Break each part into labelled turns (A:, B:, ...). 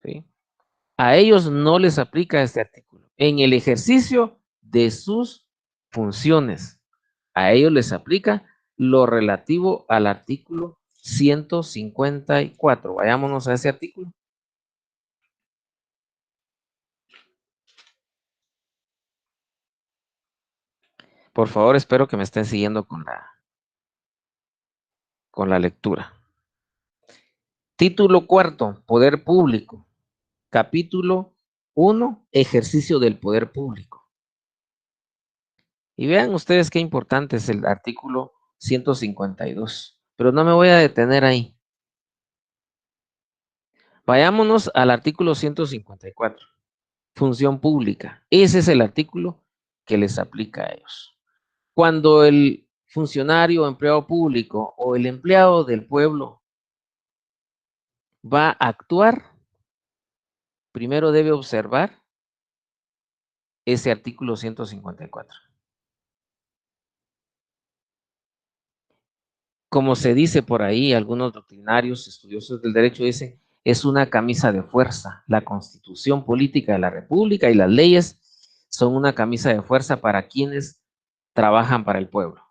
A: ¿sí? A ellos no les aplica este artículo. En el ejercicio de sus funciones, a ellos les aplica lo relativo al artículo 154. Vayámonos a ese artículo. Por favor, espero que me estén siguiendo con la lectura. Título cuarto, Poder Público. Capítulo 1, Ejercicio del Poder Público. Y vean ustedes qué importante es el artículo 152. Pero no me voy a detener ahí. Vayámonos al artículo 154. Función pública. Ese es el artículo que les aplica a ellos. Cuando el funcionario o empleado público o el empleado del pueblo va a actuar, primero debe observar ese artículo 154. Como se dice por ahí, algunos doctrinarios, estudiosos del derecho dicen, es una camisa de fuerza. La Constitución Política de la República y las leyes son una camisa de fuerza para quienes trabajan para el pueblo,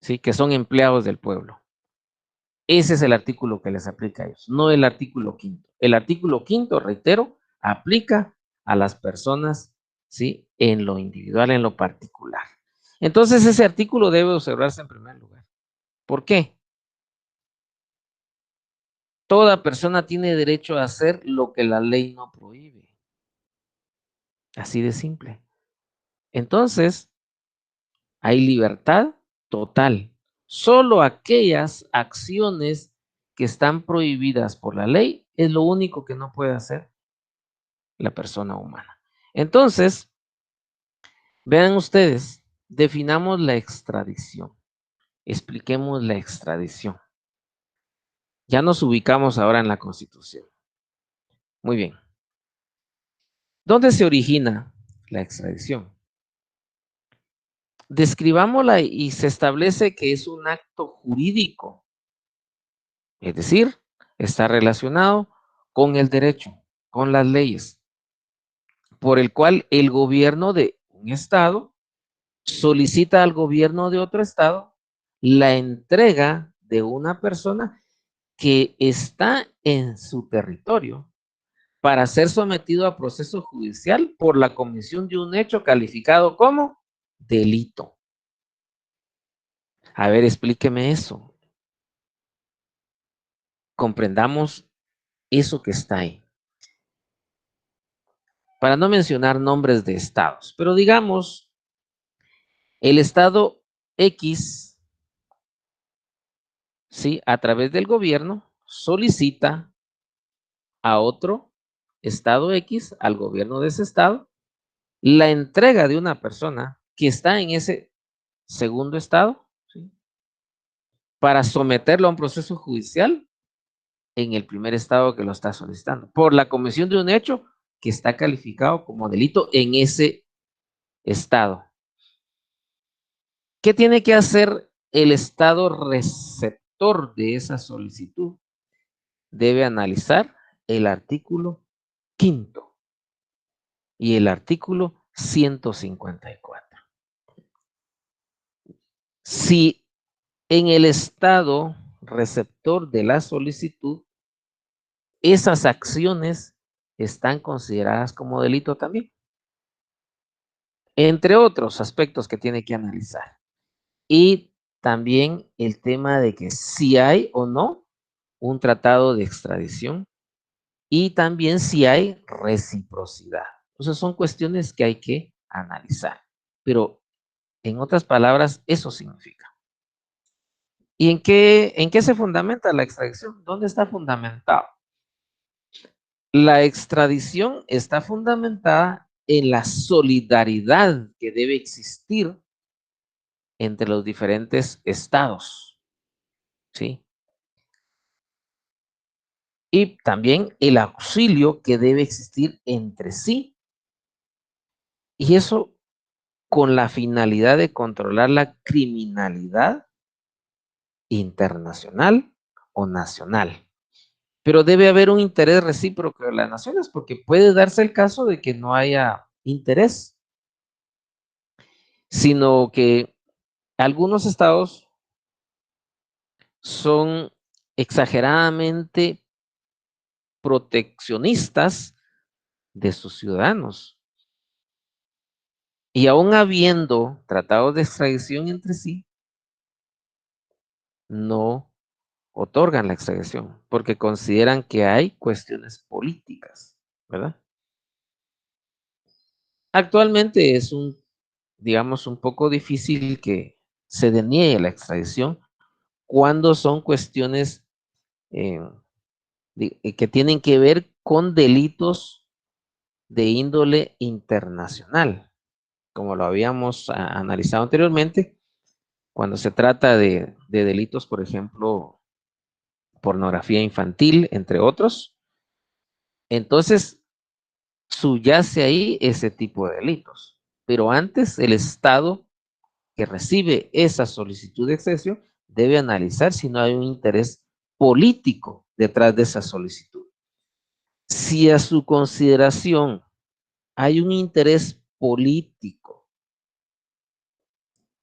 A: ¿sí? Que son empleados del pueblo. Ese es el artículo que les aplica a ellos, no el artículo quinto. El artículo quinto, reitero, aplica a las personas, ¿sí? En lo individual, en lo particular. Entonces, ese artículo debe observarse en primer lugar. ¿Por qué? Toda persona tiene derecho a hacer lo que la ley no prohíbe. Así de simple. Entonces, hay libertad total. Solo aquellas acciones que están prohibidas por la ley es lo único que no puede hacer la persona humana. Entonces, vean ustedes, definamos la extradición. Expliquemos la extradición. Ya nos ubicamos ahora en la Constitución. Muy bien. ¿Dónde se origina la extradición? Describámosla y se establece que es un acto jurídico, es decir, está relacionado con el derecho, con las leyes, por el cual el gobierno de un estado solicita al gobierno de otro estado la entrega de una persona que está en su territorio para ser sometido a proceso judicial por la comisión de un hecho calificado como delito. A ver, explíqueme eso. Comprendamos eso que está ahí. Para no mencionar nombres de estados, pero digamos, el estado X, ¿sí? A través del gobierno, solicita a otro estado X, al gobierno de ese estado, la entrega de una persona que está en ese segundo estado, ¿sí? Para someterlo a un proceso judicial en el primer estado que lo está solicitando, por la comisión de un hecho que está calificado como delito en ese estado. ¿Qué tiene que hacer el estado receptor de esa solicitud? Debe analizar el artículo quinto y el artículo 154. Si en el estado receptor de la solicitud esas acciones están consideradas como delito también, entre otros aspectos que tiene que analizar. Y también el tema de que si hay o no un tratado de extradición y también si hay reciprocidad. Entonces son cuestiones que hay que analizar. Pero en otras palabras, eso significa. ¿Y en qué se fundamenta la extradición? ¿Dónde está fundamentado? La extradición está fundamentada en la solidaridad que debe existir entre los diferentes estados, ¿sí? Y también el auxilio que debe existir entre sí. Y eso con la finalidad de controlar la criminalidad internacional o nacional. Pero debe haber un interés recíproco de las naciones, porque puede darse el caso de que no haya interés, sino que algunos estados son exageradamente proteccionistas de sus ciudadanos. Y aún habiendo tratados de extradición entre sí, no otorgan la extradición porque consideran que hay cuestiones políticas, ¿verdad? Actualmente es digamos, un poco difícil que se deniegue la extradición cuando son cuestiones eh, que tienen que ver con delitos de índole internacional, como lo habíamos analizado anteriormente, cuando se trata de delitos, por ejemplo, pornografía infantil, entre otros. Entonces, subyace ahí ese tipo de delitos. Pero antes, el Estado que recibe esa solicitud de extradición debe analizar si no hay un interés político detrás de esa solicitud. Si a su consideración hay un interés político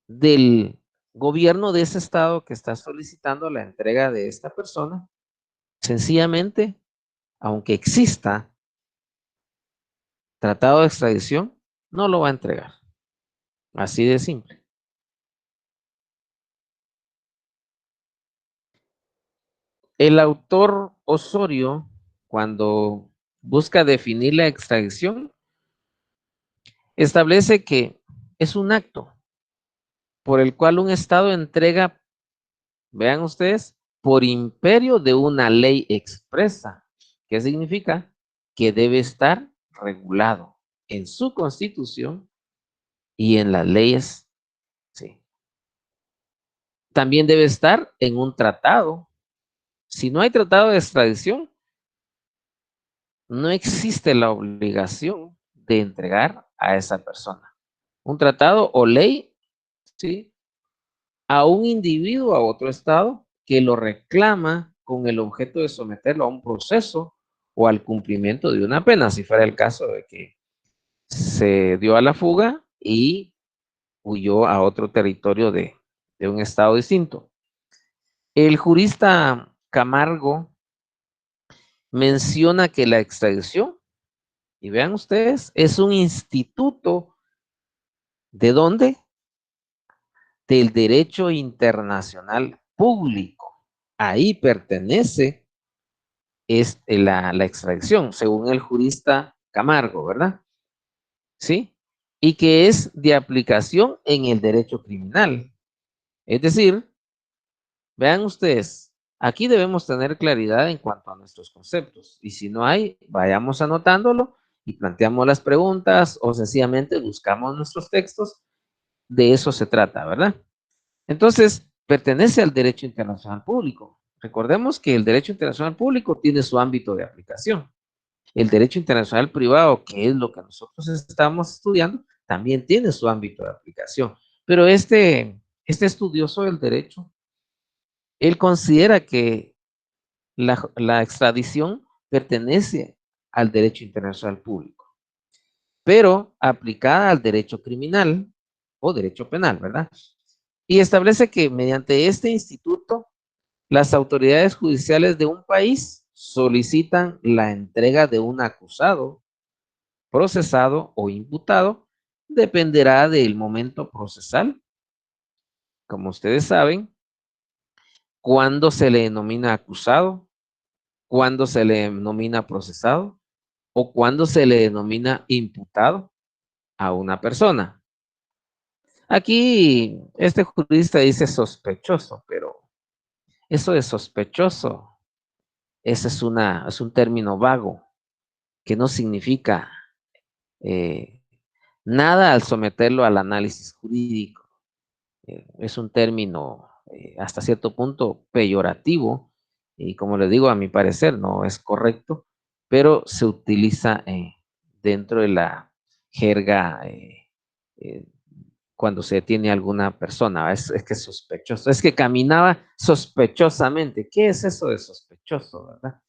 A: del gobierno de ese estado que está solicitando la entrega de esta persona, sencillamente, aunque exista tratado de extradición, no lo va a entregar. Así de simple. El autor Osorio, cuando busca definir la extradición, establece que es un acto por el cual un Estado entrega, vean ustedes, por imperio de una ley expresa. ¿Qué significa? Que debe estar regulado en su constitución y en las leyes. Sí. También debe estar en un tratado. Si no hay tratado de extradición, no existe la obligación de entregar a esa persona. Un tratado o ley, ¿sí? A un individuo, a otro estado, que lo reclama con el objeto de someterlo a un proceso o al cumplimiento de una pena, si fuera el caso de que se dio a la fuga y huyó a otro territorio de un estado distinto. El jurista Camargo menciona que la extradición, y vean ustedes, es un instituto. ¿De dónde? Del derecho internacional público. Ahí pertenece la extradición, según el jurista Camargo, ¿verdad? ¿Sí? Y que es de aplicación en el derecho criminal. Es decir, vean ustedes, aquí debemos tener claridad en cuanto a nuestros conceptos. Y si no hay, vayamos anotándolo y planteamos las preguntas o sencillamente buscamos nuestros textos. De eso se trata, ¿verdad? Entonces, pertenece al derecho internacional público. Recordemos que el derecho internacional público tiene su ámbito de aplicación. El derecho internacional privado, que es lo que nosotros estamos estudiando, también tiene su ámbito de aplicación. Pero este estudioso del derecho, él considera que la extradición pertenece al derecho internacional público, pero aplicada al derecho criminal o derecho penal, ¿verdad? Y establece que mediante este instituto, las autoridades judiciales de un país solicitan la entrega de un acusado, procesado o imputado, dependerá del momento procesal. Como ustedes saben, cuándo se le denomina acusado, cuándo se le denomina procesado o cuándo se le denomina imputado a una persona. Aquí este jurista dice sospechoso, pero eso de sospechoso, ese es un término vago que no significa eh, nada al someterlo al análisis jurídico. Es un término hasta cierto punto peyorativo y como le digo, a mi parecer no es correcto, pero se utiliza dentro de la jerga eh, cuando se detiene a alguna persona. Es que es sospechoso, es que caminaba sospechosamente. ¿Qué es eso de sospechoso, verdad?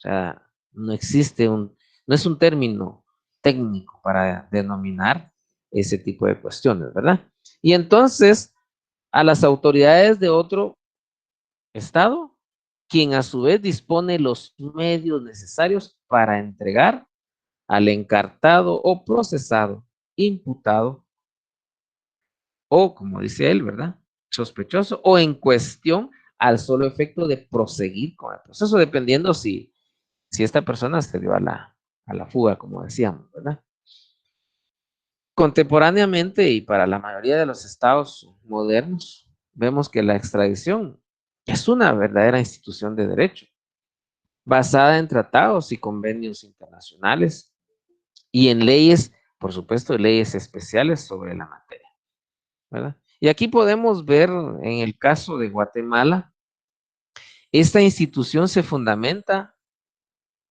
A: sea, no es un término técnico para denominar ese tipo de cuestiones, ¿verdad? Y entonces, a las autoridades de otro estado, quien a su vez dispone los medios necesarios para entregar al encartado o procesado, imputado o, como dice él, ¿verdad? Sospechoso o en cuestión al solo efecto de proseguir con el proceso, dependiendo si esta persona se dio a la fuga, como decíamos, ¿verdad? Contemporáneamente y para la mayoría de los estados modernos, vemos que la extradición es una verdadera institución de derecho, basada en tratados y convenios internacionales y en leyes, por supuesto, leyes especiales sobre la materia, ¿verdad? Y aquí podemos ver en el caso de Guatemala, esta institución se fundamenta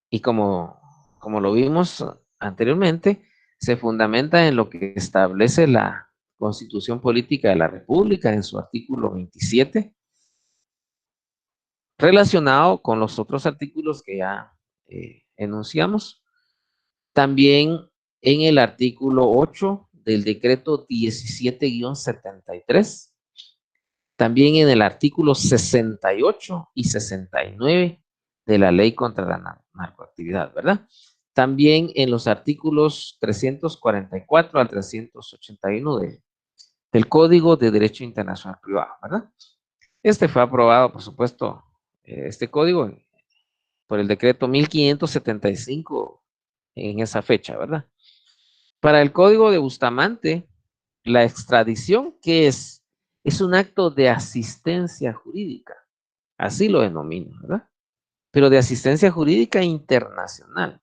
A: y como lo vimos anteriormente, se fundamenta en lo que establece la Constitución Política de la República en su artículo 27, relacionado con los otros artículos que ya enunciamos. También en el artículo 8 del decreto 17-73, también en el artículo 68 y 69 de la ley contra la narcoactividad, ¿verdad? También en los artículos 344 al 381 del Código de Derecho Internacional Privado, ¿verdad? Este fue aprobado, por supuesto, este código por el decreto 1575 en esa fecha, ¿verdad? Para el Código de Bustamante, la extradición, ¿qué es? Es un acto de asistencia jurídica, así lo denomino, ¿verdad? Pero de asistencia jurídica internacional.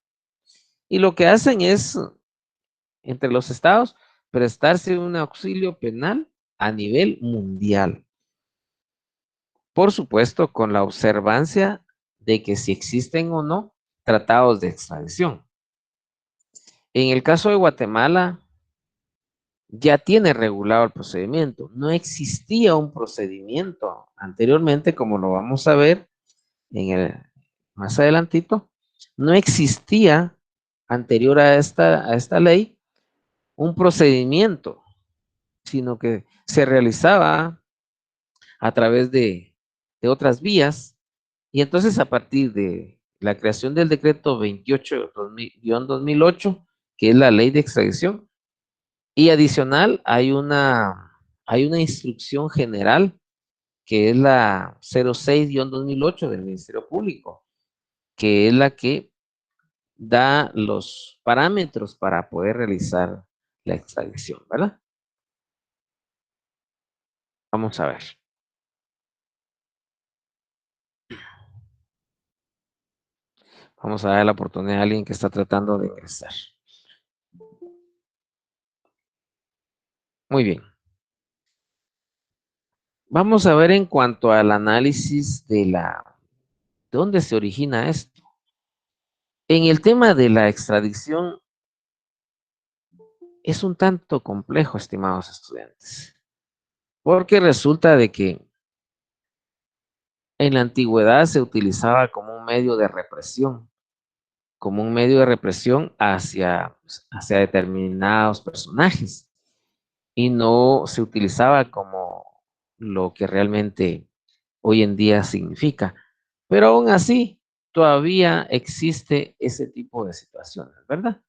A: Y lo que hacen es, entre los estados, prestarse un auxilio penal a nivel mundial. Por supuesto, con la observancia de que si existen o no tratados de extradición. En el caso de Guatemala, ya tiene regulado el procedimiento. No existía un procedimiento anteriormente, como lo vamos a ver más adelantito. No existía anterior a esta ley un procedimiento, sino que se realizaba a través de otras vías. Y entonces a partir de la creación del decreto 28-2008, que es la ley de extradición, y adicional hay una instrucción general que es la 06-2008 del Ministerio Público, que es la que da los parámetros para poder realizar la extradición, ¿verdad? Vamos a ver. Vamos a dar la oportunidad a alguien que está tratando de ingresar. Muy bien. Vamos a ver en cuanto al análisis ¿de dónde se origina esto? En el tema de la extradición es un tanto complejo, estimados estudiantes, porque resulta de que en la antigüedad se utilizaba como un medio de represión, hacia determinados personajes, y no se utilizaba como lo que realmente hoy en día significa. Pero aún así, todavía existe ese tipo de situaciones, ¿verdad?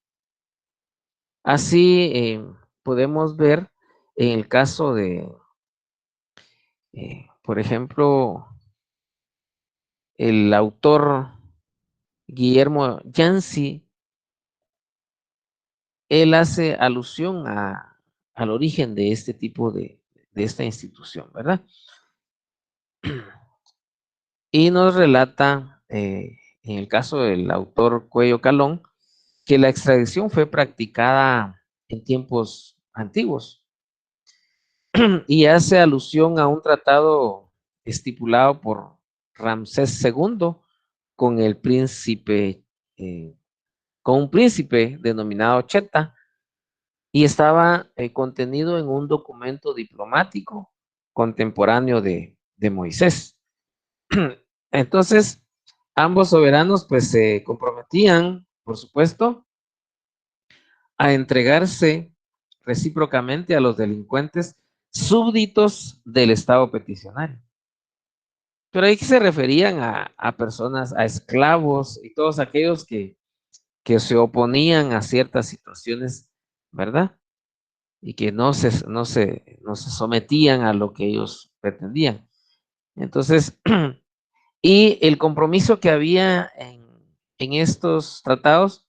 A: Así podemos ver en el caso de, por ejemplo, el autor Guillermo Yancy, él hace alusión al origen de este tipo de esta institución, ¿verdad? Y nos relata, en el caso del autor Cuello Calón, que la extradición fue practicada en tiempos antiguos y hace alusión a un tratado estipulado por Ramsés II con el príncipe, eh, con un príncipe denominado Cheta, y estaba contenido en un documento diplomático contemporáneo de Moisés. Entonces, Ambos soberanos pues se comprometían, por supuesto, a entregarse recíprocamente a los delincuentes súbditos del Estado peticionario. Pero ahí se referían a personas, a esclavos y todos aquellos que se oponían a ciertas situaciones, ¿verdad? Y que no se sometían a lo que ellos pretendían. Entonces, y el compromiso que había en estos tratados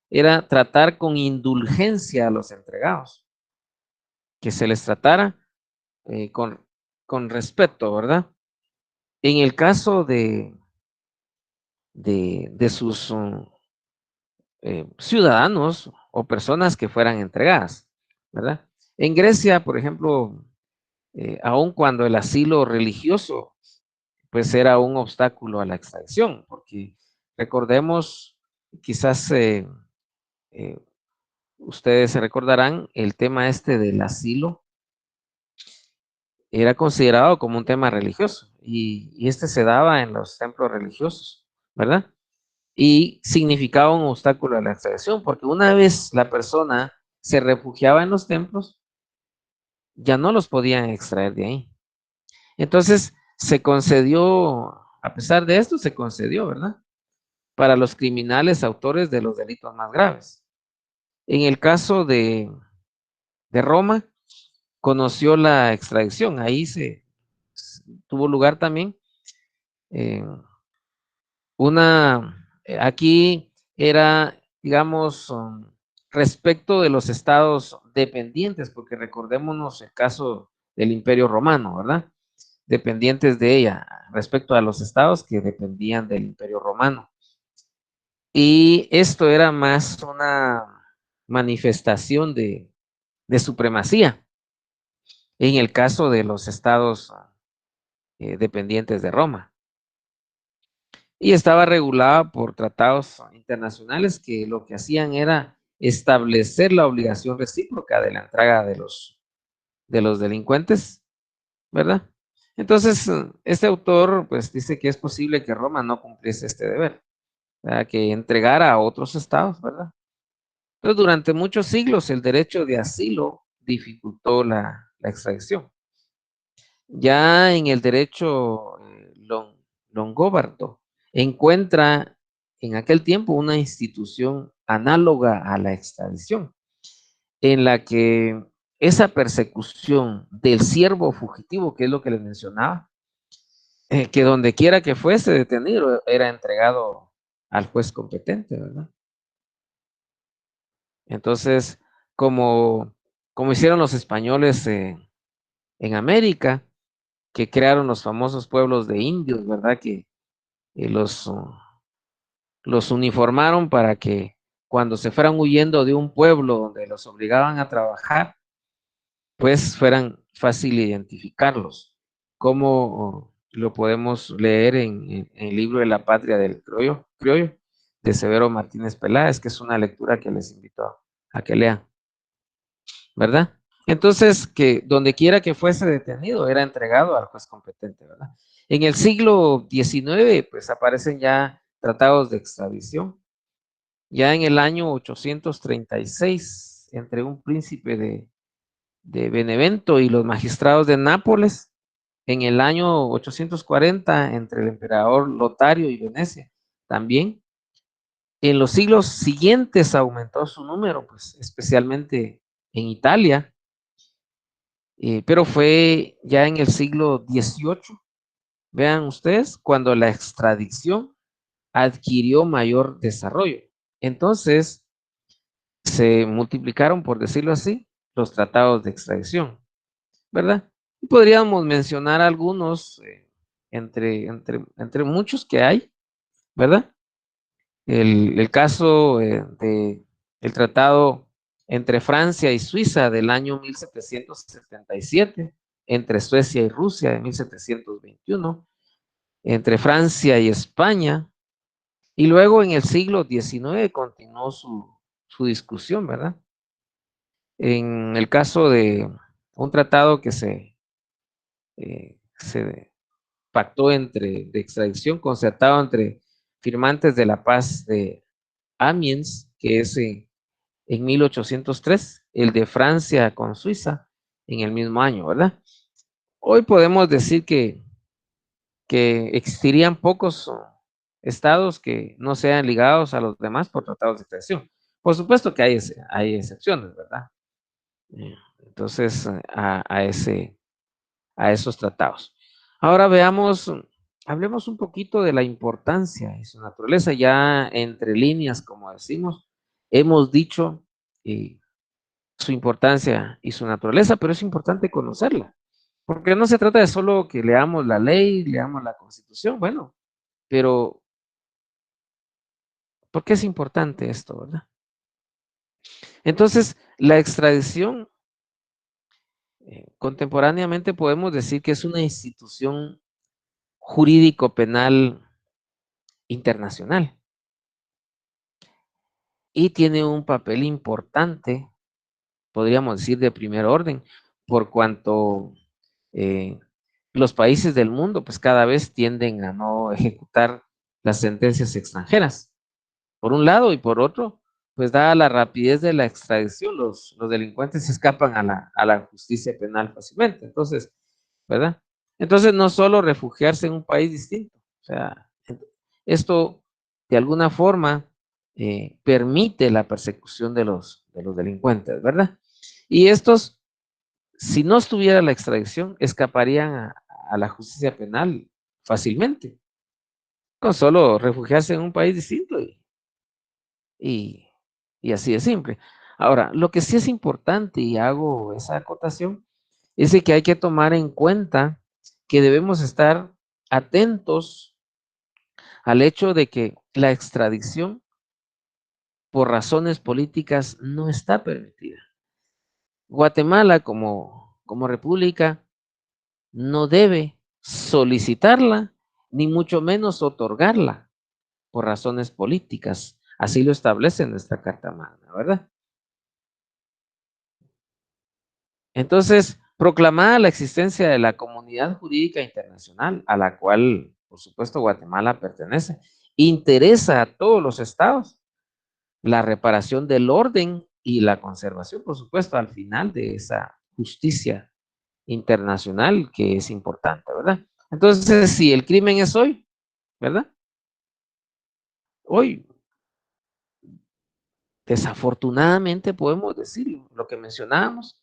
A: era tratar con indulgencia a los entregados, que se les tratara eh, con, con respeto, ¿verdad? En el caso de sus ciudadanos o personas que fueran entregadas, ¿verdad? En Grecia, por ejemplo, aun cuando el asilo religioso pues era un obstáculo a la extradición, porque recordemos, quizás eh, ustedes se recordarán, el tema este del asilo era considerado como un tema religioso y este se daba en los templos religiosos, ¿verdad? Y significaba un obstáculo a la extradición, porque una vez la persona se refugiaba en los templos, ya no los podían extraer de ahí. Entonces se concedió, a pesar de esto, se concedió, ¿verdad? Para los criminales autores de los delitos más graves. En el caso de Roma, conoció la extradición, ahí tuvo lugar también eh, aquí era, digamos, respecto de los estados dependientes, porque recordémonos el caso del Imperio Romano, ¿verdad? Dependientes de ella, respecto a los estados que dependían del Imperio Romano. Y esto era más una manifestación de supremacía en el caso de los estados dependientes de Roma. Y estaba regulada por tratados internacionales que lo que hacían era establecer la obligación recíproca de la entrega de los delincuentes, ¿verdad? Entonces, este autor pues dice que es posible que Roma no cumpliese este deber, ¿verdad? Que entregara a otros estados, ¿verdad? Entonces, durante muchos siglos el derecho de asilo dificultó la extradición. Ya en el derecho longobardo encuentra en aquel tiempo una institución análoga a la extradición, en la que esa persecución del siervo fugitivo, que es lo que les mencionaba, que donde quiera que fuese detenido era entregado al juez competente, ¿verdad? Entonces, como, como hicieron los españoles en América, que crearon los famosos pueblos de indios, ¿verdad? Que los uniformaron para que cuando se fueran huyendo de un pueblo donde los obligaban a trabajar, pues fueran fácil identificarlos. Como lo podemos leer en el libro de La Patria del Criollo, de Severo Martínez Peláez, que es una lectura que les invito a que lean, ¿verdad? Entonces, que donde quiera que fuese detenido, era entregado al juez competente, ¿verdad? En el siglo XIX, pues aparecen ya tratados de extradición. Ya en el año 836, entre un príncipe de Benevento y los magistrados de Nápoles, en el año 840, entre el emperador Lotario y Venecia, también. En los siglos siguientes aumentó su número, pues especialmente en Italia, pero fue ya en el siglo XVIII, vean ustedes, cuando la extradición adquirió mayor desarrollo. Entonces, se multiplicaron, por decirlo así, los tratados de extradición, ¿verdad? Y podríamos mencionar algunos entre muchos que hay, ¿verdad? El caso de el tratado entre Francia y Suiza del año 1777, entre Suecia y Rusia de 1721, entre Francia y España, y luego en el siglo XIX continuó su discusión, ¿verdad? En el caso de un tratado que se pactó de extradición concertado entre firmantes de la paz de Amiens, que es en 1803, el de Francia con Suiza en el mismo año, ¿verdad? Hoy podemos decir que existirían pocos estados que no sean ligados a los demás por tratados de extradición. Por supuesto que hay excepciones, ¿verdad? Entonces, a esos tratados. Ahora veamos, hablemos un poquito de la importancia y su naturaleza. Ya entre líneas, como decimos, hemos dicho su importancia y su naturaleza, pero es importante conocerla, porque no se trata de solo que leamos la ley, leamos la Constitución, bueno, pero ¿por qué es importante esto, verdad? Entonces, la extradición, contemporáneamente podemos decir que es una institución jurídico-penal internacional y tiene un papel importante, podríamos decir, de primer orden, por cuanto eh, los países del mundo pues cada vez tienden a no ejecutar las sentencias extranjeras, por un lado, y por otro, pues dada la rapidez de la extradición, los delincuentes se escapan a la justicia penal fácilmente. Entonces, ¿verdad? Entonces, no solo refugiarse en un país distinto, o sea, esto de alguna forma permite la persecución de los delincuentes, ¿verdad? Y estos, si no estuviera la extradición, escaparían a la justicia penal fácilmente, con solo refugiarse en un país distinto y, y así de simple. Ahora, lo que sí es importante, y hago esa acotación, es de que hay que tomar en cuenta que debemos estar atentos al hecho de que la extradición por razones políticas no está permitida. Guatemala como república no debe solicitarla, ni mucho menos otorgarla por razones políticas. Así lo establece nuestra Carta Magna, ¿verdad? Entonces, proclamada la existencia de la Comunidad Jurídica Internacional, a la cual, por supuesto, Guatemala pertenece, interesa a todos los estados la reparación del orden y la conservación, por supuesto, al final de esa justicia internacional que es importante, ¿verdad? Entonces, si el crimen es hoy, ¿verdad? Hoy, desafortunadamente podemos decirlo, lo que mencionábamos,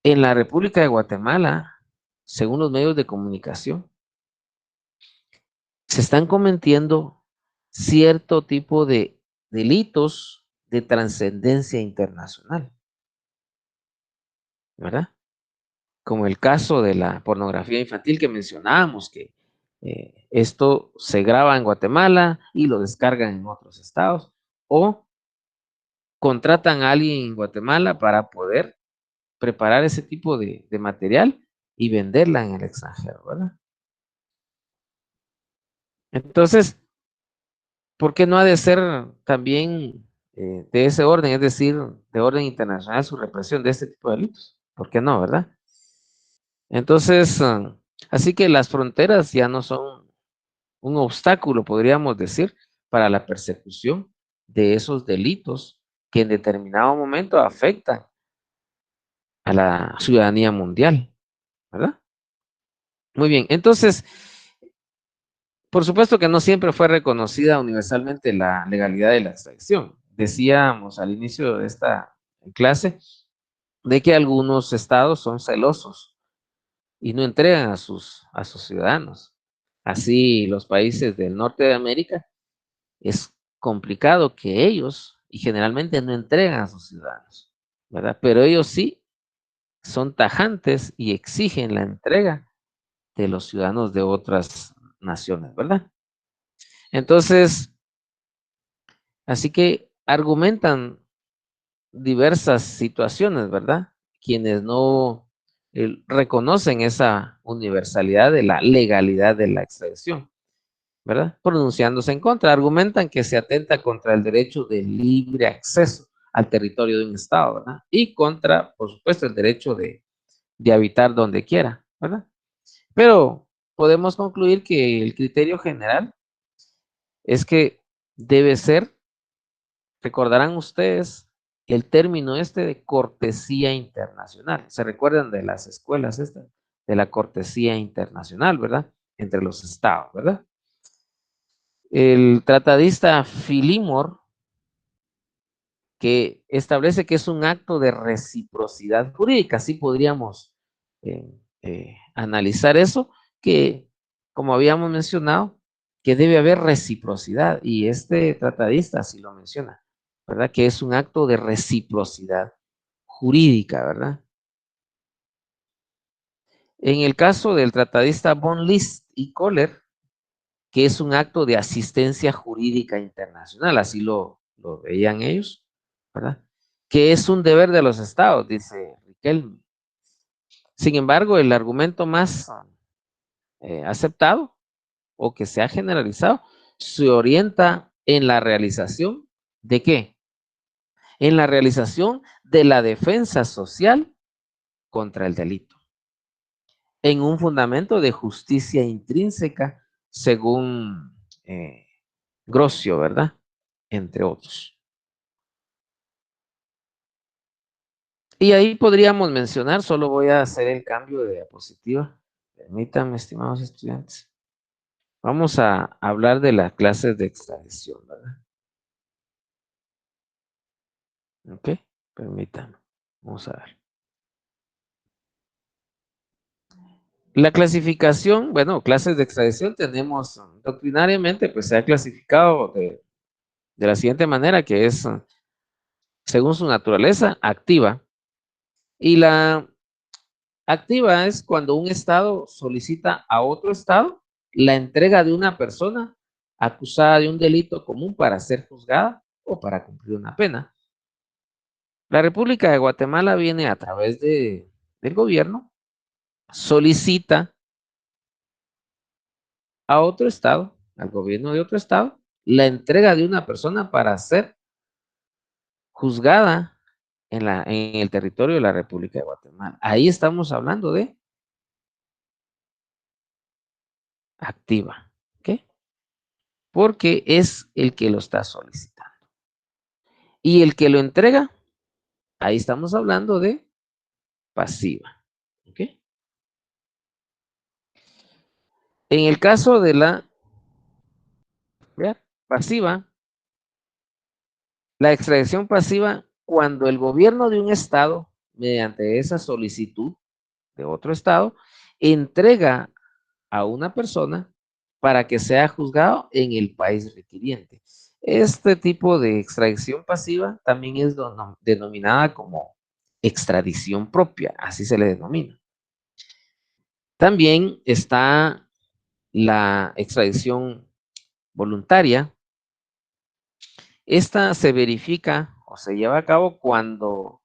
A: en la República de Guatemala, según los medios de comunicación, se están cometiendo cierto tipo de delitos de trascendencia internacional, ¿verdad? Como el caso de la pornografía infantil que mencionábamos, que esto se graba en Guatemala y lo descargan en otros estados, o contratan a alguien en Guatemala para poder preparar ese tipo de material y venderla en el extranjero, ¿verdad? Entonces, ¿por qué no ha de ser también de ese orden, es decir, de orden internacional su represión de este tipo de delitos? ¿Por qué no, verdad? Entonces, así que las fronteras ya no son un obstáculo, podríamos decir, para la persecución de esos delitos que en determinado momento afectan a la ciudadanía mundial, ¿verdad? Muy bien, entonces, por supuesto que no siempre fue reconocida universalmente la legalidad de la extradición. Decíamos al inicio de esta clase de que algunos estados son celosos y no entregan a sus ciudadanos. Así, los países del norte de América es complicado que ellos, y generalmente no entregan a sus ciudadanos, ¿verdad? Pero ellos sí son tajantes y exigen la entrega de los ciudadanos de otras naciones, ¿verdad? Entonces, así que argumentan diversas situaciones, ¿verdad? Quienes no reconocen esa universalidad de la legalidad de la extradición, ¿verdad? Pronunciándose en contra, argumentan que se atenta contra el derecho de libre acceso al territorio de un estado, ¿verdad? Y contra, por supuesto, el derecho de habitar donde quiera, ¿verdad? Pero podemos concluir que el criterio general es que debe ser, recordarán ustedes, el término de cortesía internacional. ¿Se recuerdan de las escuelas estas? De la cortesía internacional, ¿verdad? Entre los estados, ¿verdad? El tratadista Philemon, que establece que es un acto de reciprocidad jurídica, así podríamos analizar eso, que como habíamos mencionado, que debe haber reciprocidad, y este tratadista así lo menciona, ¿verdad? Que es un acto de reciprocidad jurídica, ¿verdad? En el caso del tratadista von List y Kohler, que es un acto de asistencia jurídica internacional, así lo veían ellos, ¿verdad? Que es un deber de los estados, dice Riquelme. Sin embargo, el argumento más aceptado o que se ha generalizado se orienta en la realización de ¿qué? En la realización de la defensa social contra el delito, en un fundamento de justicia intrínseca, según Grocio, ¿verdad? Entre otros. Y ahí podríamos mencionar, solo voy a hacer el cambio de diapositiva. Permítanme, estimados estudiantes. Vamos a hablar de las clases de extradición, ¿verdad? Ok, permítanme. Vamos a ver. La clasificación, bueno, clases de extradición tenemos doctrinariamente, pues se ha clasificado de la siguiente manera, que es, según su naturaleza, activa. Y la activa es cuando un estado solicita a otro estado la entrega de una persona acusada de un delito común para ser juzgada o para cumplir una pena. La República de Guatemala viene a través del gobierno, solicita a otro estado, al gobierno de otro estado, la entrega de una persona para ser juzgada en el territorio de la República de Guatemala. Ahí estamos hablando de activa, ¿ok? Porque es el que lo está solicitando. Y el que lo entrega, ahí estamos hablando de pasiva, ¿ok? En el caso de la pasiva, la extradición pasiva, cuando el gobierno de un estado, mediante esa solicitud de otro estado, entrega a una persona para que sea juzgado en el país requiriente. Este tipo de extradición pasiva también es denominada como extradición propia, así se le denomina. También está la extradición voluntaria. Esta se verifica o se lleva a cabo cuando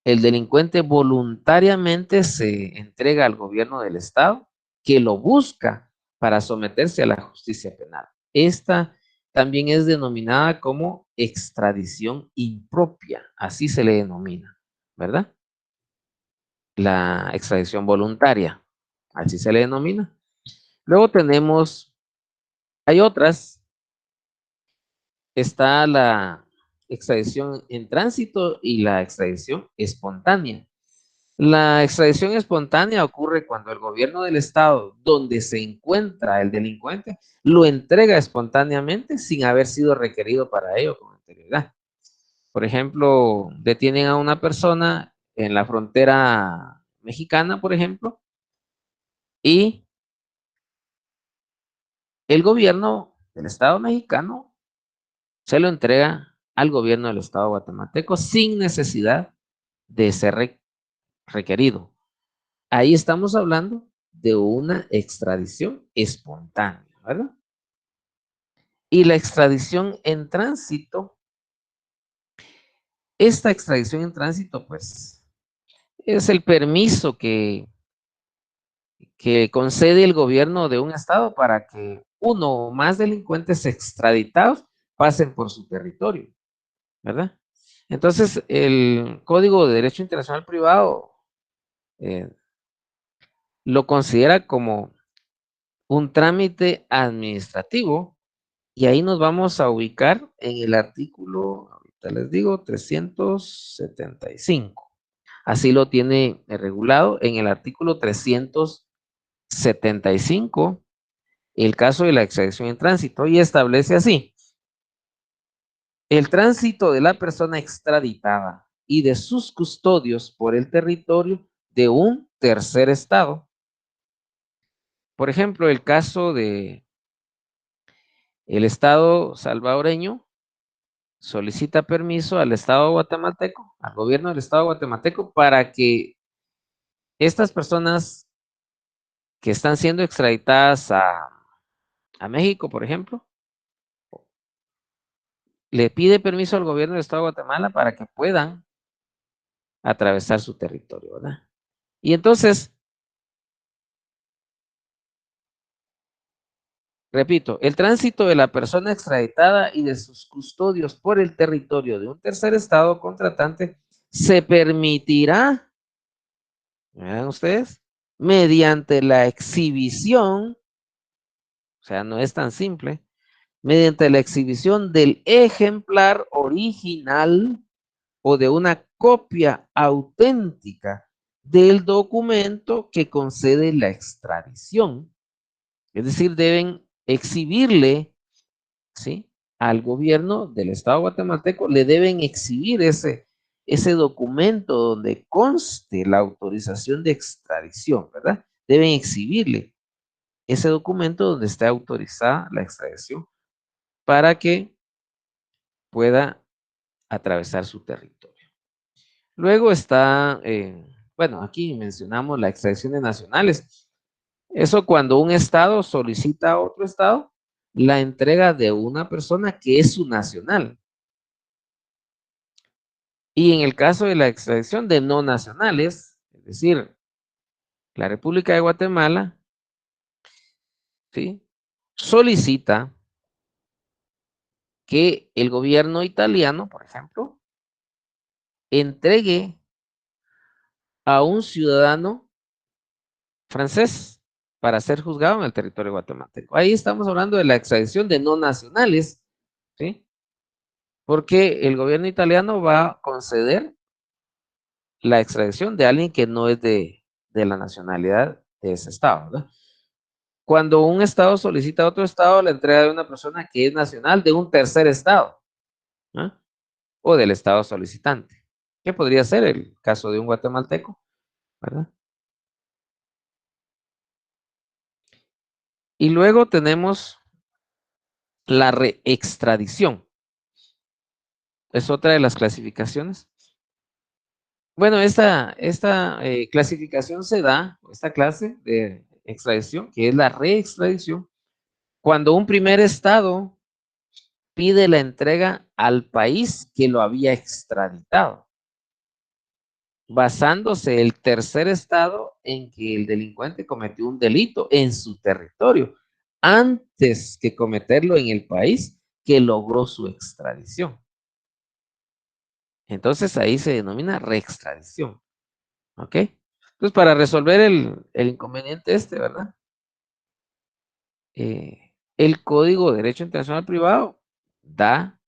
A: el delincuente voluntariamente se entrega al gobierno del estado que lo busca para someterse a la justicia penal. Esta también es denominada como extradición impropia, así se le denomina, ¿verdad? La extradición voluntaria, así se le denomina. Luego tenemos, hay otras, está la extradición en tránsito y la extradición espontánea. La extradición espontánea ocurre cuando el gobierno del estado donde se encuentra el delincuente lo entrega espontáneamente sin haber sido requerido para ello con anterioridad. Por ejemplo, detienen a una persona en la frontera mexicana, por ejemplo, y el gobierno del estado mexicano se lo entrega al gobierno del estado guatemalteco sin necesidad de ser requerido. Ahí estamos hablando de una extradición espontánea, ¿verdad? Y la extradición en tránsito, esta extradición en tránsito, pues, es el permiso que concede el gobierno de un estado para que uno o más delincuentes extraditados pasen por su territorio, ¿verdad? Entonces, el Código de Derecho Internacional Privado eh, lo considera como un trámite administrativo y ahí nos vamos a ubicar en el artículo, ahorita les digo, 375. Así lo tiene regulado en el artículo 375, el caso de la extradición en tránsito, y establece así: el tránsito de la persona extraditada y de sus custodios por el territorio de un tercer estado. Por ejemplo, el caso de el estado salvadoreño solicita permiso al estado guatemalteco, al gobierno del estado guatemalteco, para que estas personas que están siendo extraditadas a México, por ejemplo, le pide permiso al gobierno del estado de Guatemala para que puedan atravesar su territorio, ¿verdad? Y entonces, repito, el tránsito de la persona extraditada y de sus custodios por el territorio de un tercer estado contratante se permitirá, vean ustedes, mediante la exhibición, o sea, no es tan simple, mediante la exhibición del ejemplar original o de una copia auténtica del documento que concede la extradición. Es decir, deben exhibirle, ¿sí?, al gobierno del Estado guatemalteco, le deben exhibir ese documento donde conste la autorización de extradición, ¿verdad? Deben exhibirle ese documento donde está autorizada la extradición para que pueda atravesar su territorio. Luego está, bueno, aquí mencionamos la extradición de nacionales. Eso cuando un estado solicita a otro estado la entrega de una persona que es su nacional. Y en el caso de la extradición de no nacionales, es decir, la República de Guatemala, ¿sí?, solicita que el gobierno italiano, por ejemplo, entregue a un ciudadano francés para ser juzgado en el territorio guatemalteco. Ahí estamos hablando de la extradición de no nacionales, ¿sí? Porque el gobierno italiano va a conceder la extradición de alguien que no es de la nacionalidad de ese estado, ¿verdad? Cuando un estado solicita a otro estado la entrega de una persona que es nacional de un tercer estado, ¿no?, o del estado solicitante, que podría ser el caso de un guatemalteco, ¿verdad? Y luego tenemos la reextradición. Es otra de las clasificaciones. Bueno, esta clasificación se da, esta clase de extradición, que es la reextradición, cuando un primer estado pide la entrega al país que lo había extraditado, basándose el tercer estado en que el delincuente cometió un delito en su territorio, antes que cometerlo en el país que logró su extradición. Entonces ahí se denomina reextradición. ¿Ok? Entonces, para resolver el inconveniente ¿verdad? El Código de Derecho Internacional Privado da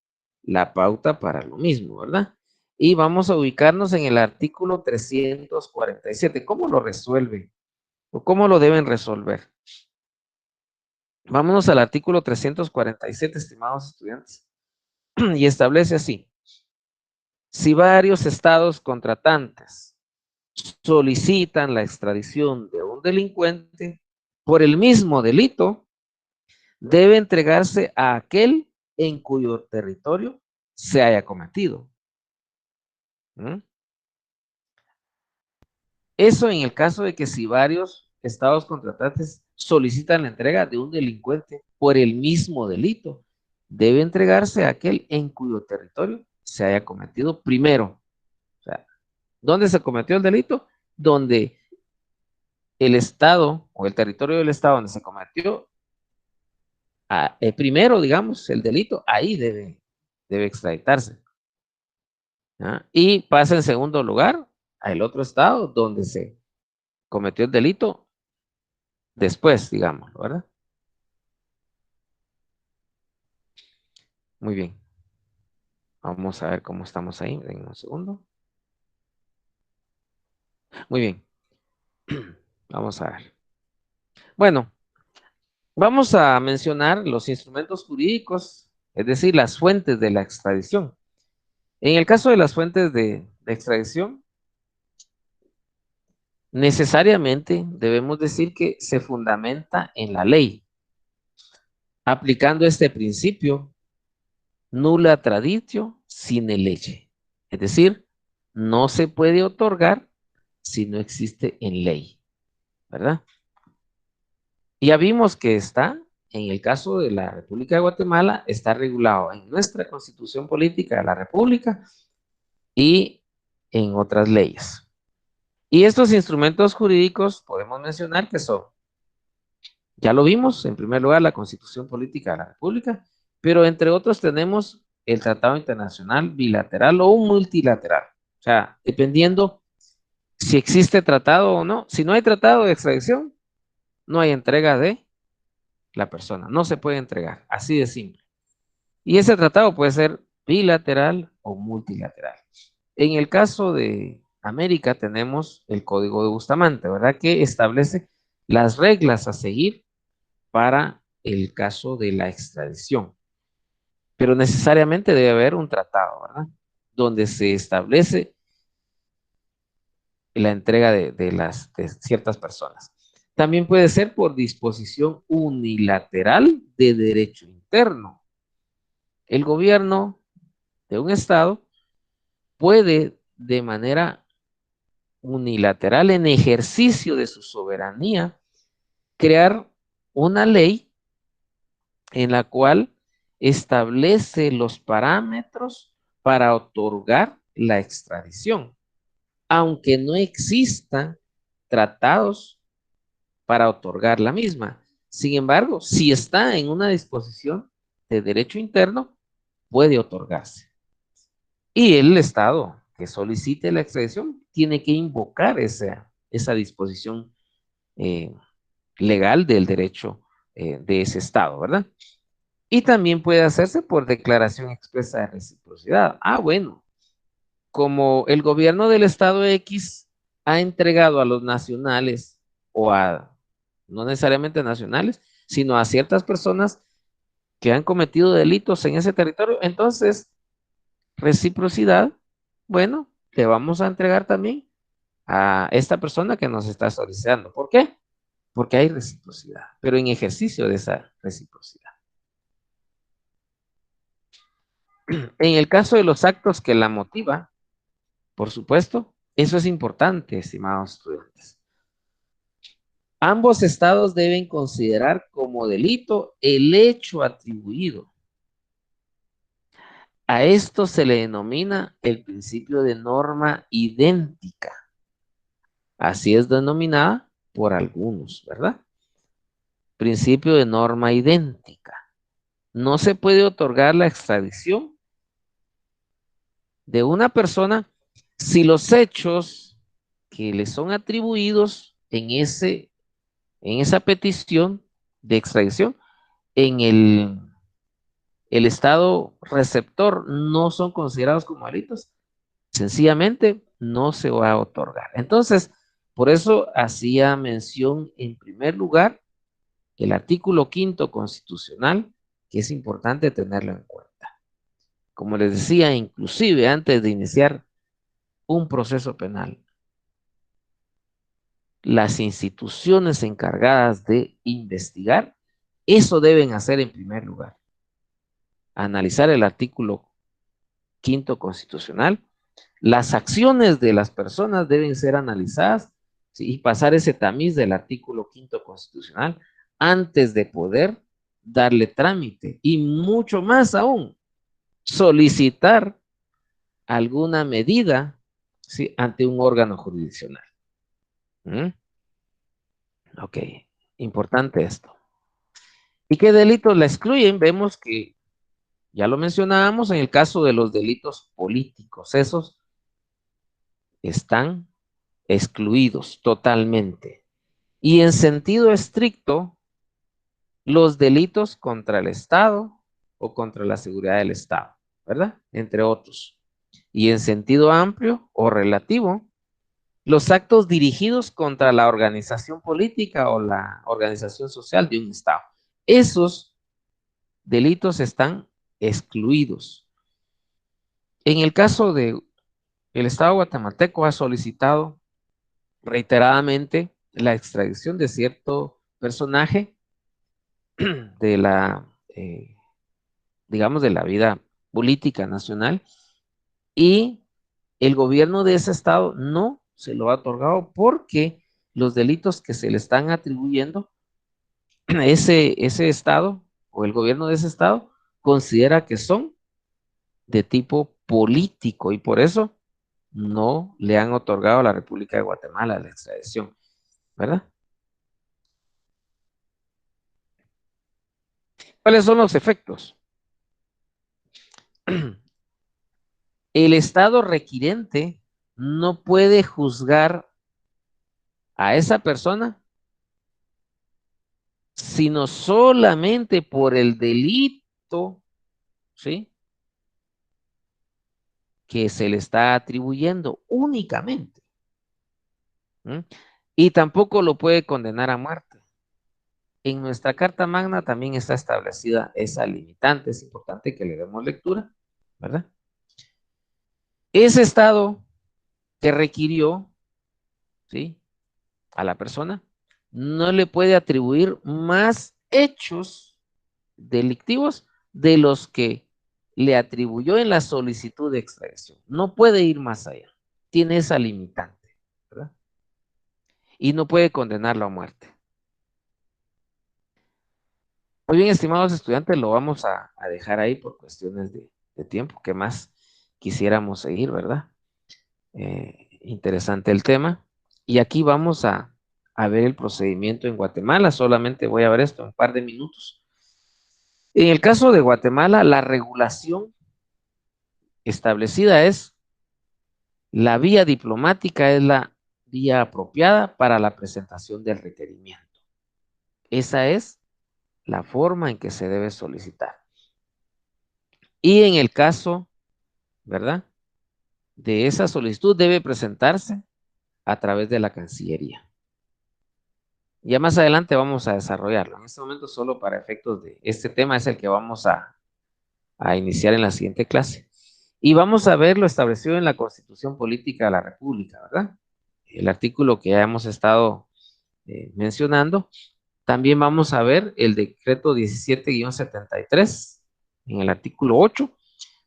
A: la pauta para lo mismo, ¿verdad? Y vamos a ubicarnos en el artículo 347. ¿Cómo lo resuelve? ¿O cómo lo deben resolver? Vámonos al artículo 347, estimados estudiantes, y establece así: si varios estados contratantes solicitan la extradición de un delincuente por el mismo delito, debe entregarse a aquel en cuyo territorio se haya cometido. ¿Mm? Eso en el caso de que si varios estados contratantes solicitan la entrega de un delincuente por el mismo delito, debe entregarse a aquel en cuyo territorio se haya cometido primero. O sea, ¿dónde se cometió el delito? Donde el estado o el territorio del estado donde se cometió primero, digamos, el delito, ahí debe extraditarse. ¿Ah? Y pasa en segundo lugar al otro estado donde se cometió el delito después, digamos, ¿verdad? Muy bien. Vamos a ver cómo estamos ahí. En un segundo. Muy bien. Vamos a ver. Bueno, vamos a mencionar los instrumentos jurídicos, es decir, las fuentes de la extradición. En el caso de las fuentes de extradición, necesariamente debemos decir que se fundamenta en la ley, aplicando este principio nulla traditio sine lege. Es decir, no se puede otorgar si no existe en ley, ¿verdad? Ya vimos que está, en el caso de la República de Guatemala, está regulado en nuestra Constitución Política de la República y en otras leyes. Y estos instrumentos jurídicos podemos mencionar que son, ya lo vimos, en primer lugar, la Constitución Política de la República, pero entre otros tenemos el Tratado Internacional bilateral o un multilateral. O sea, dependiendo si existe tratado o no. Si no hay tratado de extradición, no hay entrega de la persona. No se puede entregar. Así de simple. Y ese tratado puede ser bilateral o multilateral. En el caso de América tenemos el Código de Bustamante, ¿verdad? Que establece las reglas a seguir para el caso de la extradición. Pero necesariamente debe haber un tratado, ¿verdad? Donde se establece la entrega de ciertas personas. También puede ser por disposición unilateral de derecho interno. El gobierno de un estado puede de manera unilateral en ejercicio de su soberanía crear una ley en la cual establece los parámetros para otorgar la extradición, aunque no existan tratados para otorgar la misma. Sin embargo, si está en una disposición de derecho interno, puede otorgarse. Y el Estado que solicite la extradición tiene que invocar esa disposición eh, legal del derecho de ese Estado, ¿verdad? Y también puede hacerse por declaración expresa de reciprocidad. Ah, bueno, como el gobierno del Estado X ha entregado a los nacionales o a, no necesariamente nacionales, sino a ciertas personas que han cometido delitos en ese territorio, entonces, reciprocidad, bueno, le vamos a entregar también a esta persona que nos está solicitando. ¿Por qué? Porque hay reciprocidad, pero en ejercicio de esa reciprocidad. En el caso de los actos que la motiva, por supuesto, eso es importante, estimados estudiantes. Ambos estados deben considerar como delito el hecho atribuido. A esto se le denomina el principio de norma idéntica. Así es denominada por algunos, ¿verdad? Principio de norma idéntica. No se puede otorgar la extradición de una persona si los hechos que le son atribuidos en esa petición de extradición en el estado receptor no son considerados como delitos, sencillamente no se va a otorgar. Entonces, por eso hacía mención en primer lugar el artículo 5º constitucional, que es importante tenerlo en cuenta. Como les decía, inclusive antes de iniciar un proceso penal, las instituciones encargadas de investigar, eso deben hacer en primer lugar. Analizar el artículo 5º constitucional. Las acciones de las personas deben ser analizadas, ¿sí? Y pasar ese tamiz del artículo 5º constitucional antes de poder darle trámite y mucho más aún solicitar alguna medida, ¿sí? Ante un órgano jurisdiccional. ¿Mm? Ok, importante esto. ¿Y qué delitos la excluyen? Vemos que ya lo mencionábamos en el caso de los delitos políticos. Esos están excluidos totalmente. Y en sentido estricto, los delitos contra el Estado o contra la seguridad del Estado, ¿verdad? Entre otros. Y en sentido amplio o relativo, los actos dirigidos contra la organización política o la organización social de un Estado. Esos delitos están excluidos. En el caso de el Estado guatemalteco ha solicitado reiteradamente la extradición de cierto personaje de la, digamos, de la vida política nacional, y el gobierno de ese estado no se lo ha otorgado porque los delitos que se le están atribuyendo, ese estado o el gobierno de ese estado considera que son de tipo político y por eso no le han otorgado a la República de Guatemala la extradición, ¿verdad? ¿Cuáles son los efectos? El estado requirente no puede juzgar a esa persona sino solamente por el delito, ¿sí?, que se le está atribuyendo únicamente. ¿Mm? Y tampoco lo puede condenar a muerte. En nuestra Carta Magna también está establecida esa limitante. Es importante que le demos lectura, ¿verdad? Ese estado que requirió, ¿sí?, a la persona, no le puede atribuir más hechos delictivos de los que le atribuyó en la solicitud de extradición. No puede ir más allá. Tiene esa limitante, ¿verdad? Y no puede condenarlo a muerte. Muy bien, estimados estudiantes, lo vamos a dejar ahí por cuestiones de tiempo. ¿Qué más quisiéramos seguir, verdad? Interesante el tema. Y aquí vamos a ver el procedimiento en Guatemala. Solamente voy a ver esto en un par de minutos. En el caso de Guatemala, la regulación establecida es: la vía diplomática es la vía apropiada para la presentación del requerimiento. Esa es la forma en que se debe solicitar. Y en el caso, ¿verdad?, de esa solicitud debe presentarse a través de la Cancillería. Ya más adelante vamos a desarrollarlo. En este momento, solo para efectos de este tema, es el que vamos a iniciar en la siguiente clase. Y vamos a ver lo establecido en la Constitución Política de la República, ¿verdad? El artículo que ya hemos estado mencionando. También vamos a ver el decreto 17-73 en el artículo 8.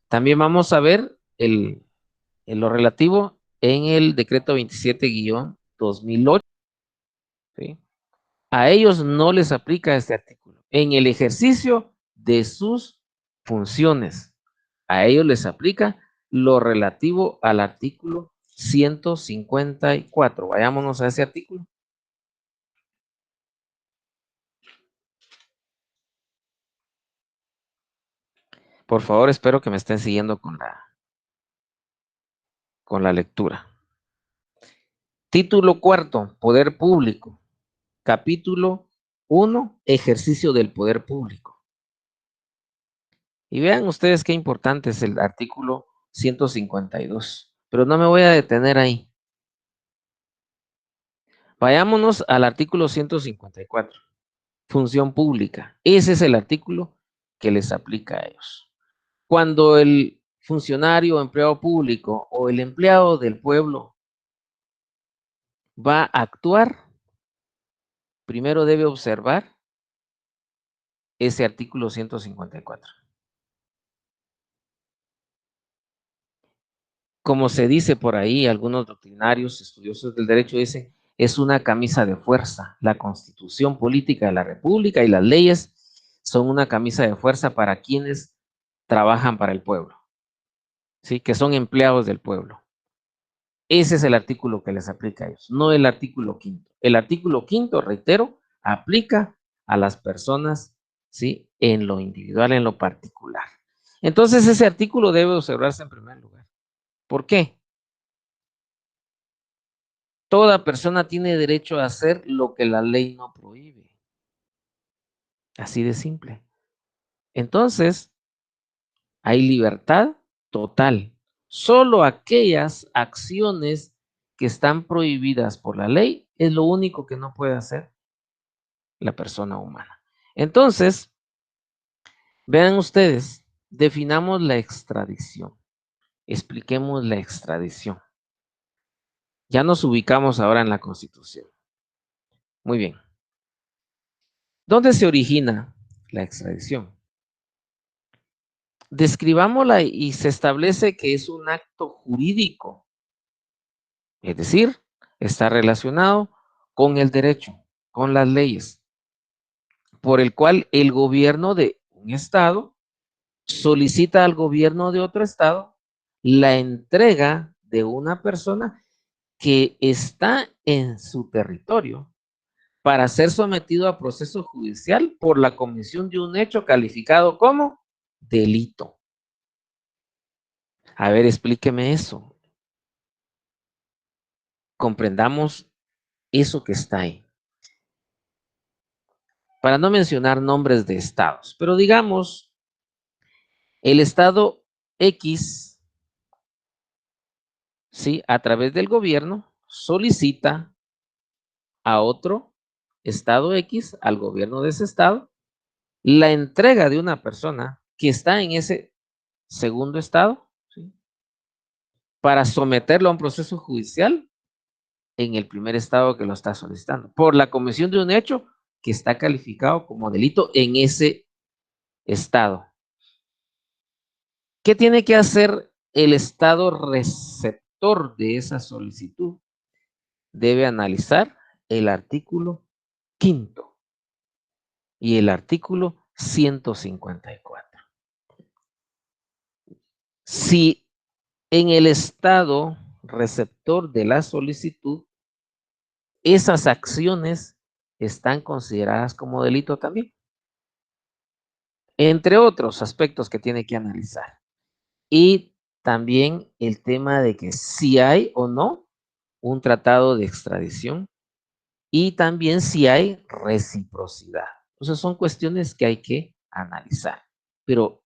A: También vamos a ver en lo relativo en el decreto 27-2008. ¿Sí? A ellos no les aplica este artículo. En el ejercicio de sus funciones, a ellos les aplica lo relativo al artículo 154. Vayámonos a ese artículo. Por favor, espero que me estén siguiendo con la lectura. Título cuarto, Poder Público. Capítulo 1, Ejercicio del Poder Público. Y vean ustedes qué importante es el artículo 152. Pero no me voy a detener ahí. Vayámonos al artículo 154. Función pública. Ese es el artículo que les aplica a ellos. Cuando el funcionario o empleado público o el empleado del pueblo va a actuar, primero debe observar ese artículo 154. Como se dice por ahí, algunos doctrinarios, estudiosos del derecho dicen, es una camisa de fuerza. La Constitución Política de la República y las leyes son una camisa de fuerza para quienes trabajan para el pueblo, ¿sí?, que son empleados del pueblo. Ese es el artículo que les aplica a ellos, no el artículo quinto. El artículo quinto, reitero, aplica a las personas, ¿sí?, en lo individual, en lo particular. Entonces, ese artículo debe observarse en primer lugar. ¿Por qué? Toda persona tiene derecho a hacer lo que la ley no prohíbe. Así de simple. Entonces, hay libertad total. Solo aquellas acciones que están prohibidas por la ley es lo único que no puede hacer la persona humana. Entonces, vean ustedes, definamos la extradición. Expliquemos la extradición. Ya nos ubicamos ahora en la Constitución. Muy bien. ¿Dónde se origina la extradición? Describámosla y se establece que es un acto jurídico, es decir, está relacionado con el derecho, con las leyes, por el cual el gobierno de un estado solicita al gobierno de otro estado la entrega de una persona que está en su territorio para ser sometido a proceso judicial por la comisión de un hecho calificado como delito. A ver, explíqueme eso. Comprendamos eso que está ahí. Para no mencionar nombres de estados, pero digamos, el estado X, ¿sí? A través del gobierno solicita a otro estado X, al gobierno de ese estado, la entrega de una persona que está en ese segundo estado, ¿sí? Para someterlo a un proceso judicial en el primer estado que lo está solicitando, por la comisión de un hecho que está calificado como delito en ese estado. ¿Qué tiene que hacer el estado receptor de esa solicitud? Debe analizar el artículo 5º y el artículo 154. Si en el estado receptor de la solicitud esas acciones están consideradas como delito también, entre otros aspectos que tiene que analizar. Y también el tema de que si hay o no un tratado de extradición y también si hay reciprocidad. Entonces son cuestiones que hay que analizar. Pero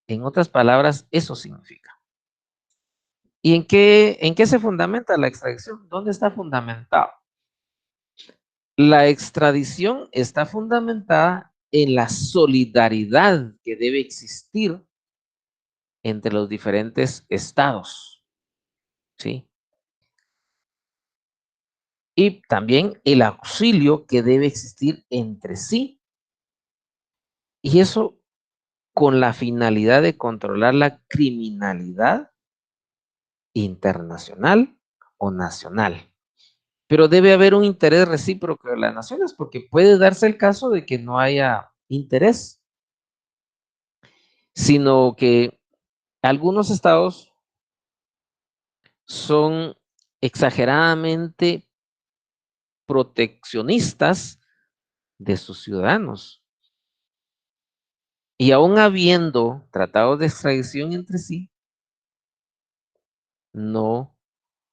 A: en otras palabras, eso significa. ¿Y en qué se fundamenta la extradición? ¿Dónde está fundamentado? La extradición está fundamentada en la solidaridad que debe existir entre los diferentes estados, ¿sí? Y también el auxilio que debe existir entre sí. Y eso con la finalidad de controlar la criminalidad internacional o nacional. Pero debe haber un interés recíproco de las naciones, porque puede darse el caso de que no haya interés, sino que algunos estados son exageradamente proteccionistas de sus ciudadanos. Y aún habiendo tratados de extradición entre sí, no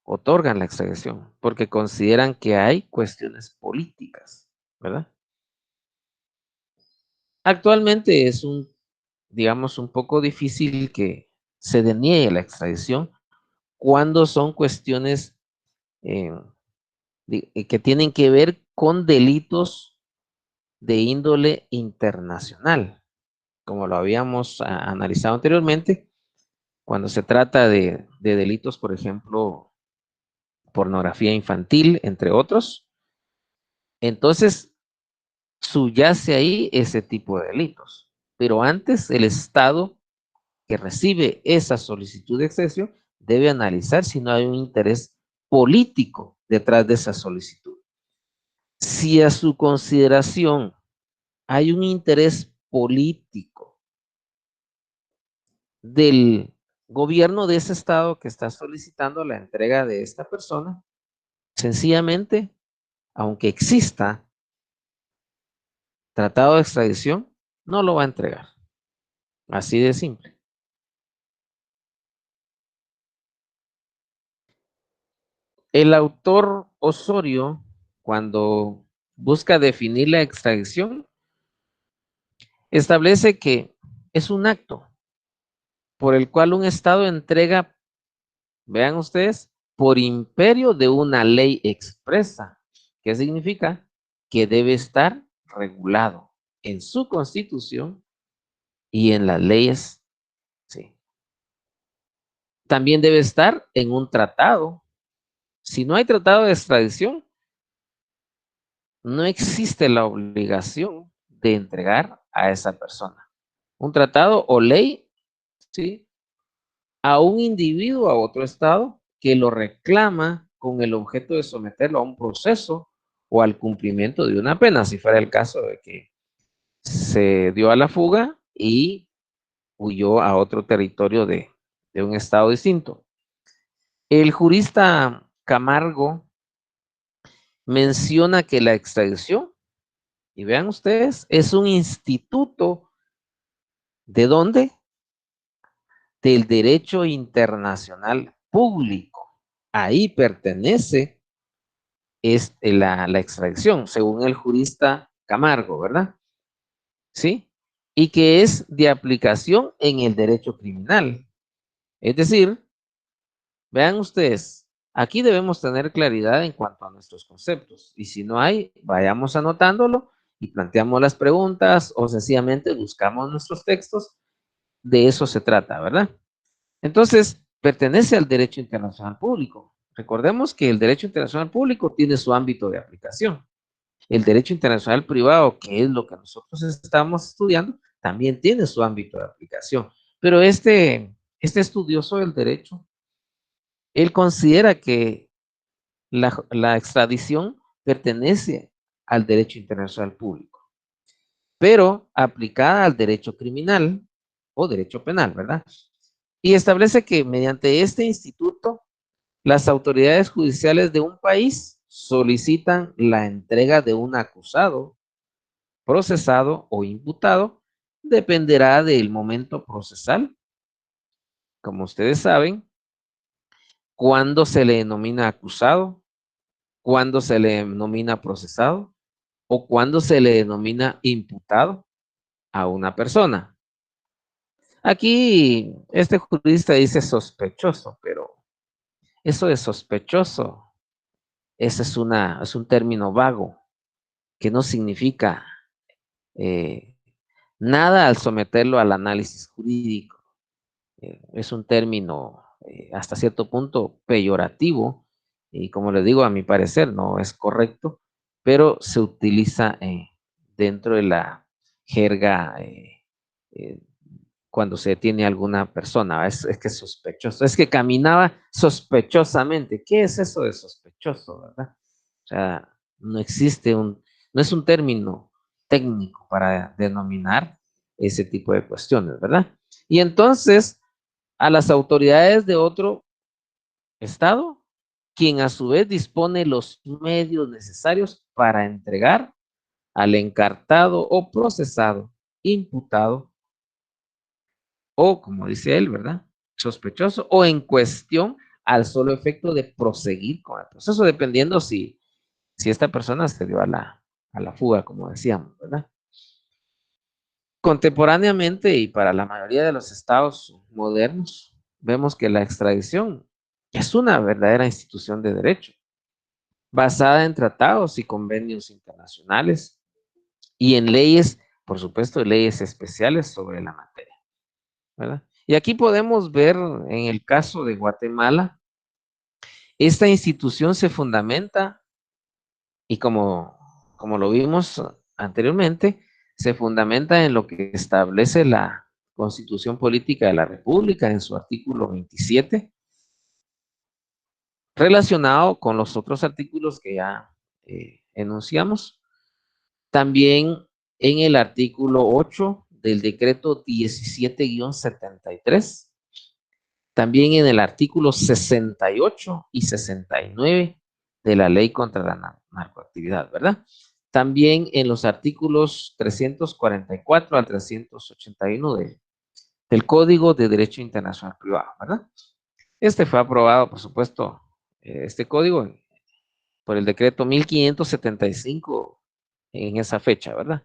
A: otorgan la extradición porque consideran que hay cuestiones políticas, ¿verdad? Actualmente es digamos, un poco difícil que se deniegue la extradición cuando son cuestiones eh, que tienen que ver con delitos de índole internacional, como lo habíamos analizado anteriormente, cuando se trata de delitos, por ejemplo, pornografía infantil, entre otros. Entonces, subyace ahí ese tipo de delitos. Pero antes, el Estado que recibe esa solicitud de extradición debe analizar si no hay un interés político detrás de esa solicitud. Si a su consideración hay un interés político del gobierno de ese estado que está solicitando la entrega de esta persona, sencillamente, aunque exista tratado de extradición, no lo va a entregar. Así de simple. El autor Osorio, cuando busca definir la extradición, establece que es un acto por el cual un Estado entrega, vean ustedes, por imperio de una ley expresa. ¿Qué significa? Que debe estar regulado en su constitución y en las leyes. Sí. También debe estar en un tratado. Si no hay tratado de extradición, no existe la obligación de entregar a esa persona. Un tratado o ley, ¿sí? A un individuo, a otro estado, que lo reclama con el objeto de someterlo a un proceso o al cumplimiento de una pena, si fuera el caso de que se dio a la fuga y huyó a otro territorio de un estado distinto. El jurista Camargo menciona que la extradición, y vean ustedes, es un instituto. ¿De dónde? Del derecho internacional público. Ahí pertenece la extradición, según el jurista Camargo, ¿verdad? ¿Sí? Y que es de aplicación en el derecho criminal. Es decir, vean ustedes, aquí debemos tener claridad en cuanto a nuestros conceptos. Y si no hay, vayamos anotándolo y planteamos las preguntas o sencillamente buscamos nuestros textos. De eso se trata, ¿verdad? Entonces, pertenece al derecho internacional público. Recordemos que el derecho internacional público tiene su ámbito de aplicación. El derecho internacional privado, que es lo que nosotros estamos estudiando, también tiene su ámbito de aplicación. Pero este estudioso del derecho, él considera que la extradición pertenece al derecho internacional público, pero aplicada al derecho criminal o derecho penal, ¿verdad? Y establece que mediante este instituto, las autoridades judiciales de un país solicitan la entrega de un acusado, procesado o imputado, dependerá del momento procesal. Como ustedes saben, cuándo se le denomina acusado, cuándo se le denomina procesado o cuándo se le denomina imputado a una persona. Aquí este jurista dice sospechoso, pero eso de sospechoso, ese es un término vago que no significa eh, nada al someterlo al análisis jurídico. Es un término hasta cierto punto peyorativo y como les digo, a mi parecer no es correcto, pero se utiliza dentro de la jerga eh, cuando se detiene a alguna persona. Es que es sospechoso, es que caminaba sospechosamente. ¿Qué es eso de sospechoso, verdad? O sea, no existe no es un término técnico para denominar ese tipo de cuestiones, ¿verdad? Y entonces, a las autoridades de otro estado, quien a su vez dispone los medios necesarios para entregar al encartado o procesado, imputado o, como dice él, ¿verdad? Sospechoso o en cuestión al solo efecto de proseguir con el proceso, dependiendo si esta persona se dio a la fuga, como decíamos, ¿verdad? Contemporáneamente y para la mayoría de los estados modernos, vemos que la extradición es una verdadera institución de derecho, basada en tratados y convenios internacionales y en leyes, por supuesto, leyes especiales sobre la materia, ¿verdad? Y aquí podemos ver en el caso de Guatemala, esta institución se fundamenta y como lo vimos anteriormente, se fundamenta en lo que establece la Constitución Política de la República en su artículo 27, relacionado con los otros artículos que ya enunciamos. También en el artículo 8 del decreto 17-73, también en el artículo 68 y 69 de la ley contra la narcoactividad, ¿verdad? También en los artículos 344 al 381 del Código de Derecho Internacional Privado, ¿verdad? Este fue aprobado, por supuesto, este código por el decreto 1575 en esa fecha, ¿verdad?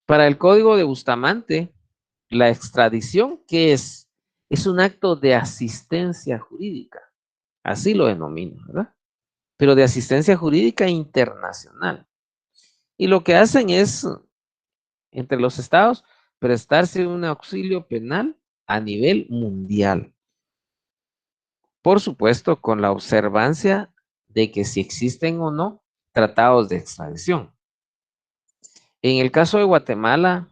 A: Para el código de Bustamante, la extradición, ¿qué es? Es un acto de asistencia jurídica, así lo denomino, ¿verdad? Pero de asistencia jurídica internacional. Y lo que hacen es, entre los estados, prestarse un auxilio penal a nivel mundial. Por supuesto, con la observancia de que si existen o no tratados de extradición. En el caso de Guatemala,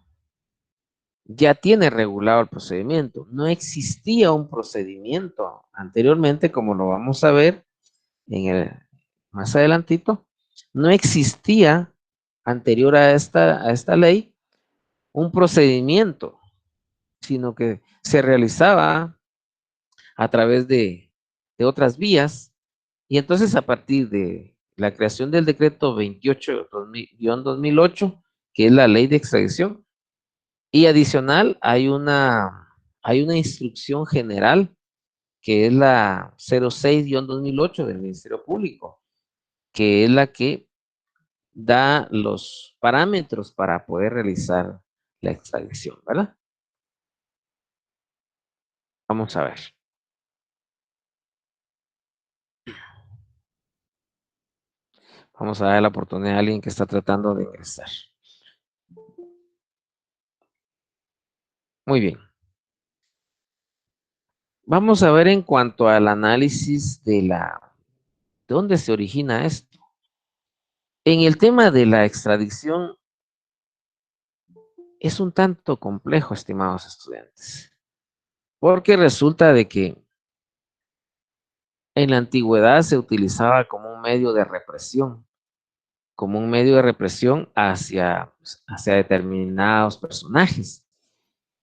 A: ya tiene regulado el procedimiento. No existía un procedimiento anteriormente, como lo vamos a ver más adelantito. No existía anterior a esta ley un procedimiento, sino que se realizaba a través de otras vías. Y entonces a partir de la creación del decreto 28-2008, que es la ley de extradición, y adicional hay una instrucción general que es la 06-2008 del Ministerio Público, que es la que da los parámetros para poder realizar la extradición, ¿verdad? Vamos a ver. Vamos a dar la oportunidad a alguien que está tratando de ingresar. Muy bien. Vamos a ver en cuanto al análisis ¿de dónde se origina esto? En el tema de la extradición es un tanto complejo, estimados estudiantes, porque resulta de que en la antigüedad se utilizaba como un medio de represión, hacia determinados personajes,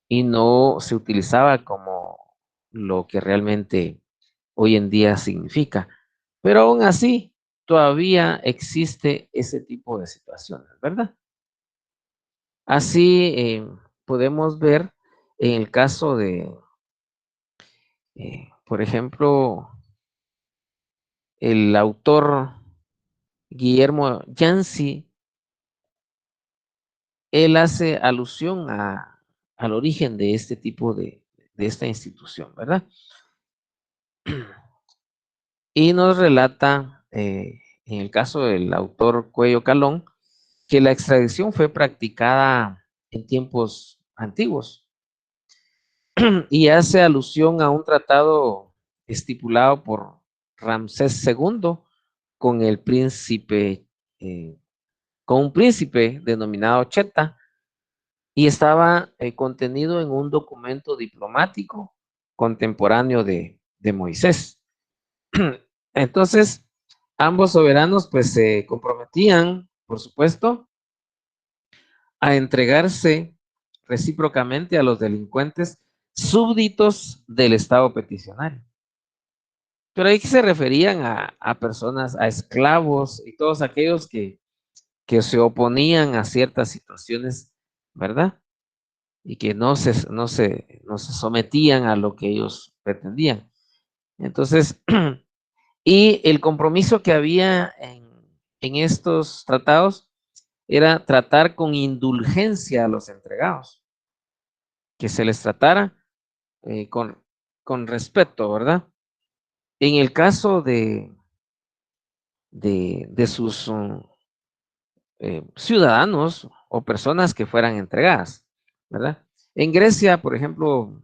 A: y no se utilizaba como lo que realmente hoy en día significa. Pero aún así, todavía existe ese tipo de situaciones, ¿verdad? Así podemos ver en el caso de, por ejemplo, el autor Guillermo Yancy, él hace alusión al origen de este tipo de esta institución, ¿verdad? Y nos relata, en el caso del autor Cuello Calón, que la extradición fue practicada en tiempos antiguos y hace alusión a un tratado estipulado por Ramsés II con el príncipe, eh, con un príncipe denominado Cheta, y estaba contenido en un documento diplomático contemporáneo de Moisés. Entonces, ambos soberanos pues se comprometían, por supuesto, a entregarse recíprocamente a los delincuentes súbditos del Estado peticionario. Pero ahí se referían a personas, a esclavos y todos aquellos que se oponían a ciertas situaciones, ¿verdad? Y que no se sometían a lo que ellos pretendían. Entonces, y el compromiso que había en estos tratados era tratar con indulgencia a los entregados, que se les tratara eh, con, con respeto, ¿verdad? En el caso de sus ciudadanos o personas que fueran entregadas, ¿verdad? En Grecia, por ejemplo,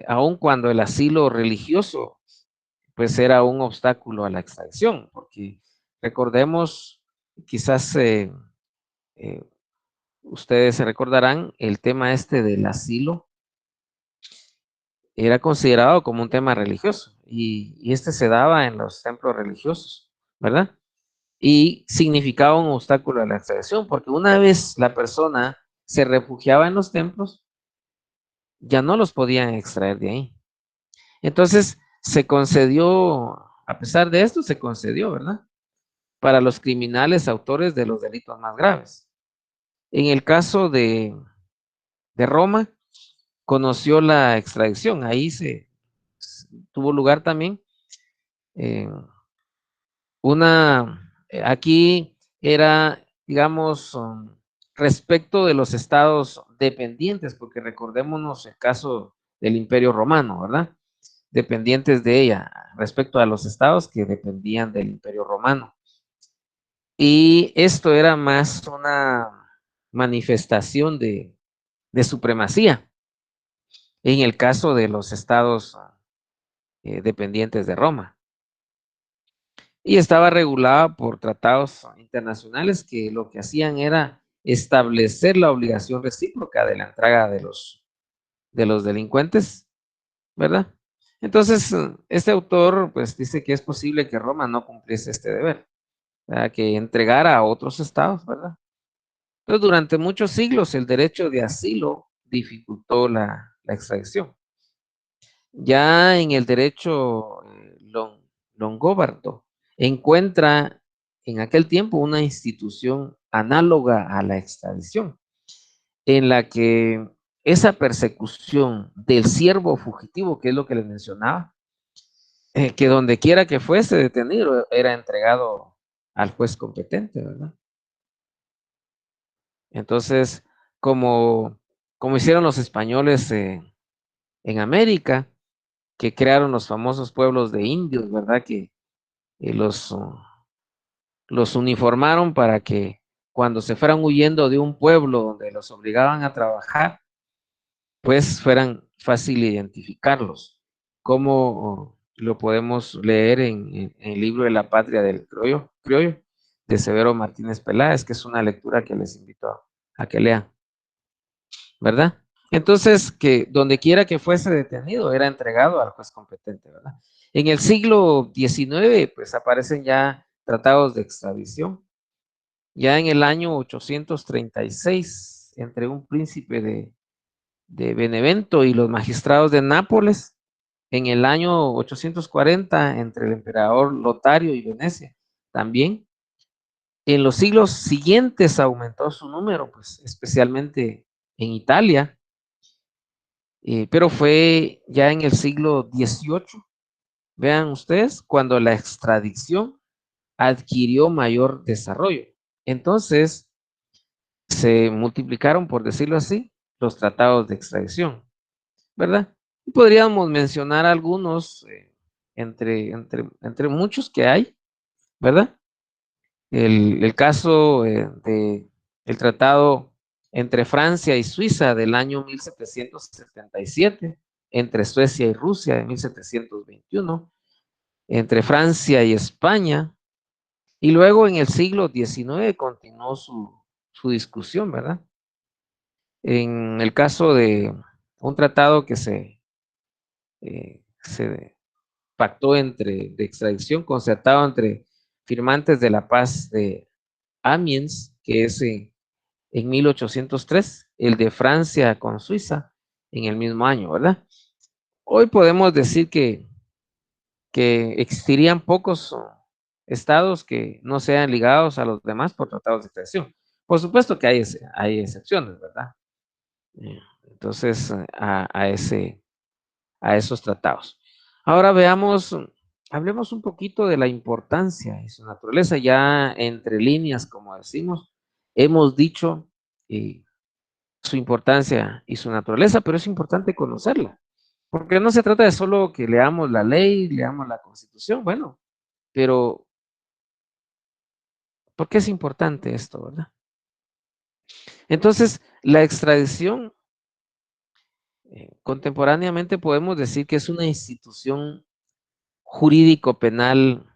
A: aun cuando el asilo religioso pues era un obstáculo a la extradición, porque recordemos, quizás eh, ustedes se recordarán, el tema este del asilo era considerado como un tema religioso y este se daba en los templos religiosos, ¿verdad? Y significaba un obstáculo a la extradición, porque una vez la persona se refugiaba en los templos, ya no los podían extraer de ahí. Entonces se concedió, a pesar de esto, se concedió, ¿verdad? Para los criminales autores de los delitos más graves. En el caso de Roma, conoció la extradición, ahí se tuvo lugar también Aquí era, digamos, respecto de los estados dependientes, porque recordémonos el caso del Imperio Romano, ¿verdad? Dependientes de ella, respecto a los estados que dependían del Imperio Romano. Y esto era más una manifestación de supremacía en el caso de los estados dependientes de Roma. Y estaba regulada por tratados internacionales que lo que hacían era establecer la obligación recíproca de la entrega de los delincuentes, ¿verdad? Entonces, este autor pues dice que es posible que Roma no cumpliese este deber, ¿verdad? Que entregara a otros estados, ¿verdad? Entonces, durante muchos siglos el derecho de asilo dificultó la extradición. Ya en el derecho longobardo encuentra en aquel tiempo una institución análoga a la extradición, en la que esa persecución del siervo fugitivo, que es lo que les mencionaba, que donde quiera que fuese detenido era entregado al juez competente, ¿verdad? Entonces, como, como hicieron los españoles en América, que crearon los famosos pueblos de indios, ¿verdad? Que los uniformaron para que cuando se fueran huyendo de un pueblo donde los obligaban a trabajar, pues fueran fácil identificarlos. Como lo podemos leer en el libro de la patria del criollo de Severo Martínez Peláez, que es una lectura que les invito a que lean, ¿verdad? Entonces, que donde quiera que fuese detenido, era entregado al juez competente, ¿verdad? En el siglo XIX, pues aparecen ya tratados de extradición. Ya en el año 836, entre un príncipe de Benevento y los magistrados de Nápoles, en el año 840, entre el emperador Lotario y Venecia, también. En los siglos siguientes aumentó su número, pues especialmente en Italia, pero fue ya en el siglo XVIII, vean ustedes, cuando la extradición adquirió mayor desarrollo. Entonces, se multiplicaron, por decirlo así, los tratados de extradición, ¿verdad? Y podríamos mencionar algunos entre muchos que hay, ¿verdad? El caso de el tratado entre Francia y Suiza del año 1777, entre Suecia y Rusia de 1721, entre Francia y España, y luego en el siglo XIX continuó su discusión, ¿verdad? En el caso de un tratado que se pactó de extradición concertado entre firmantes de la paz de Amiens, que es en 1803, el de Francia con Suiza en el mismo año, ¿verdad? Hoy podemos decir que existirían pocos estados que no sean ligados a los demás por tratados de extradición. Por supuesto que hay excepciones, ¿verdad? Entonces, a esos tratados. Ahora veamos, hablemos un poquito de la importancia y su naturaleza, ya entre líneas, como decimos, hemos dicho su importancia y su naturaleza, pero es importante conocerla, porque no se trata de solo que leamos la ley, leamos la Constitución, bueno, pero ¿por qué es importante esto, verdad? Entonces, la extradición, contemporáneamente podemos decir que es una institución jurídico-penal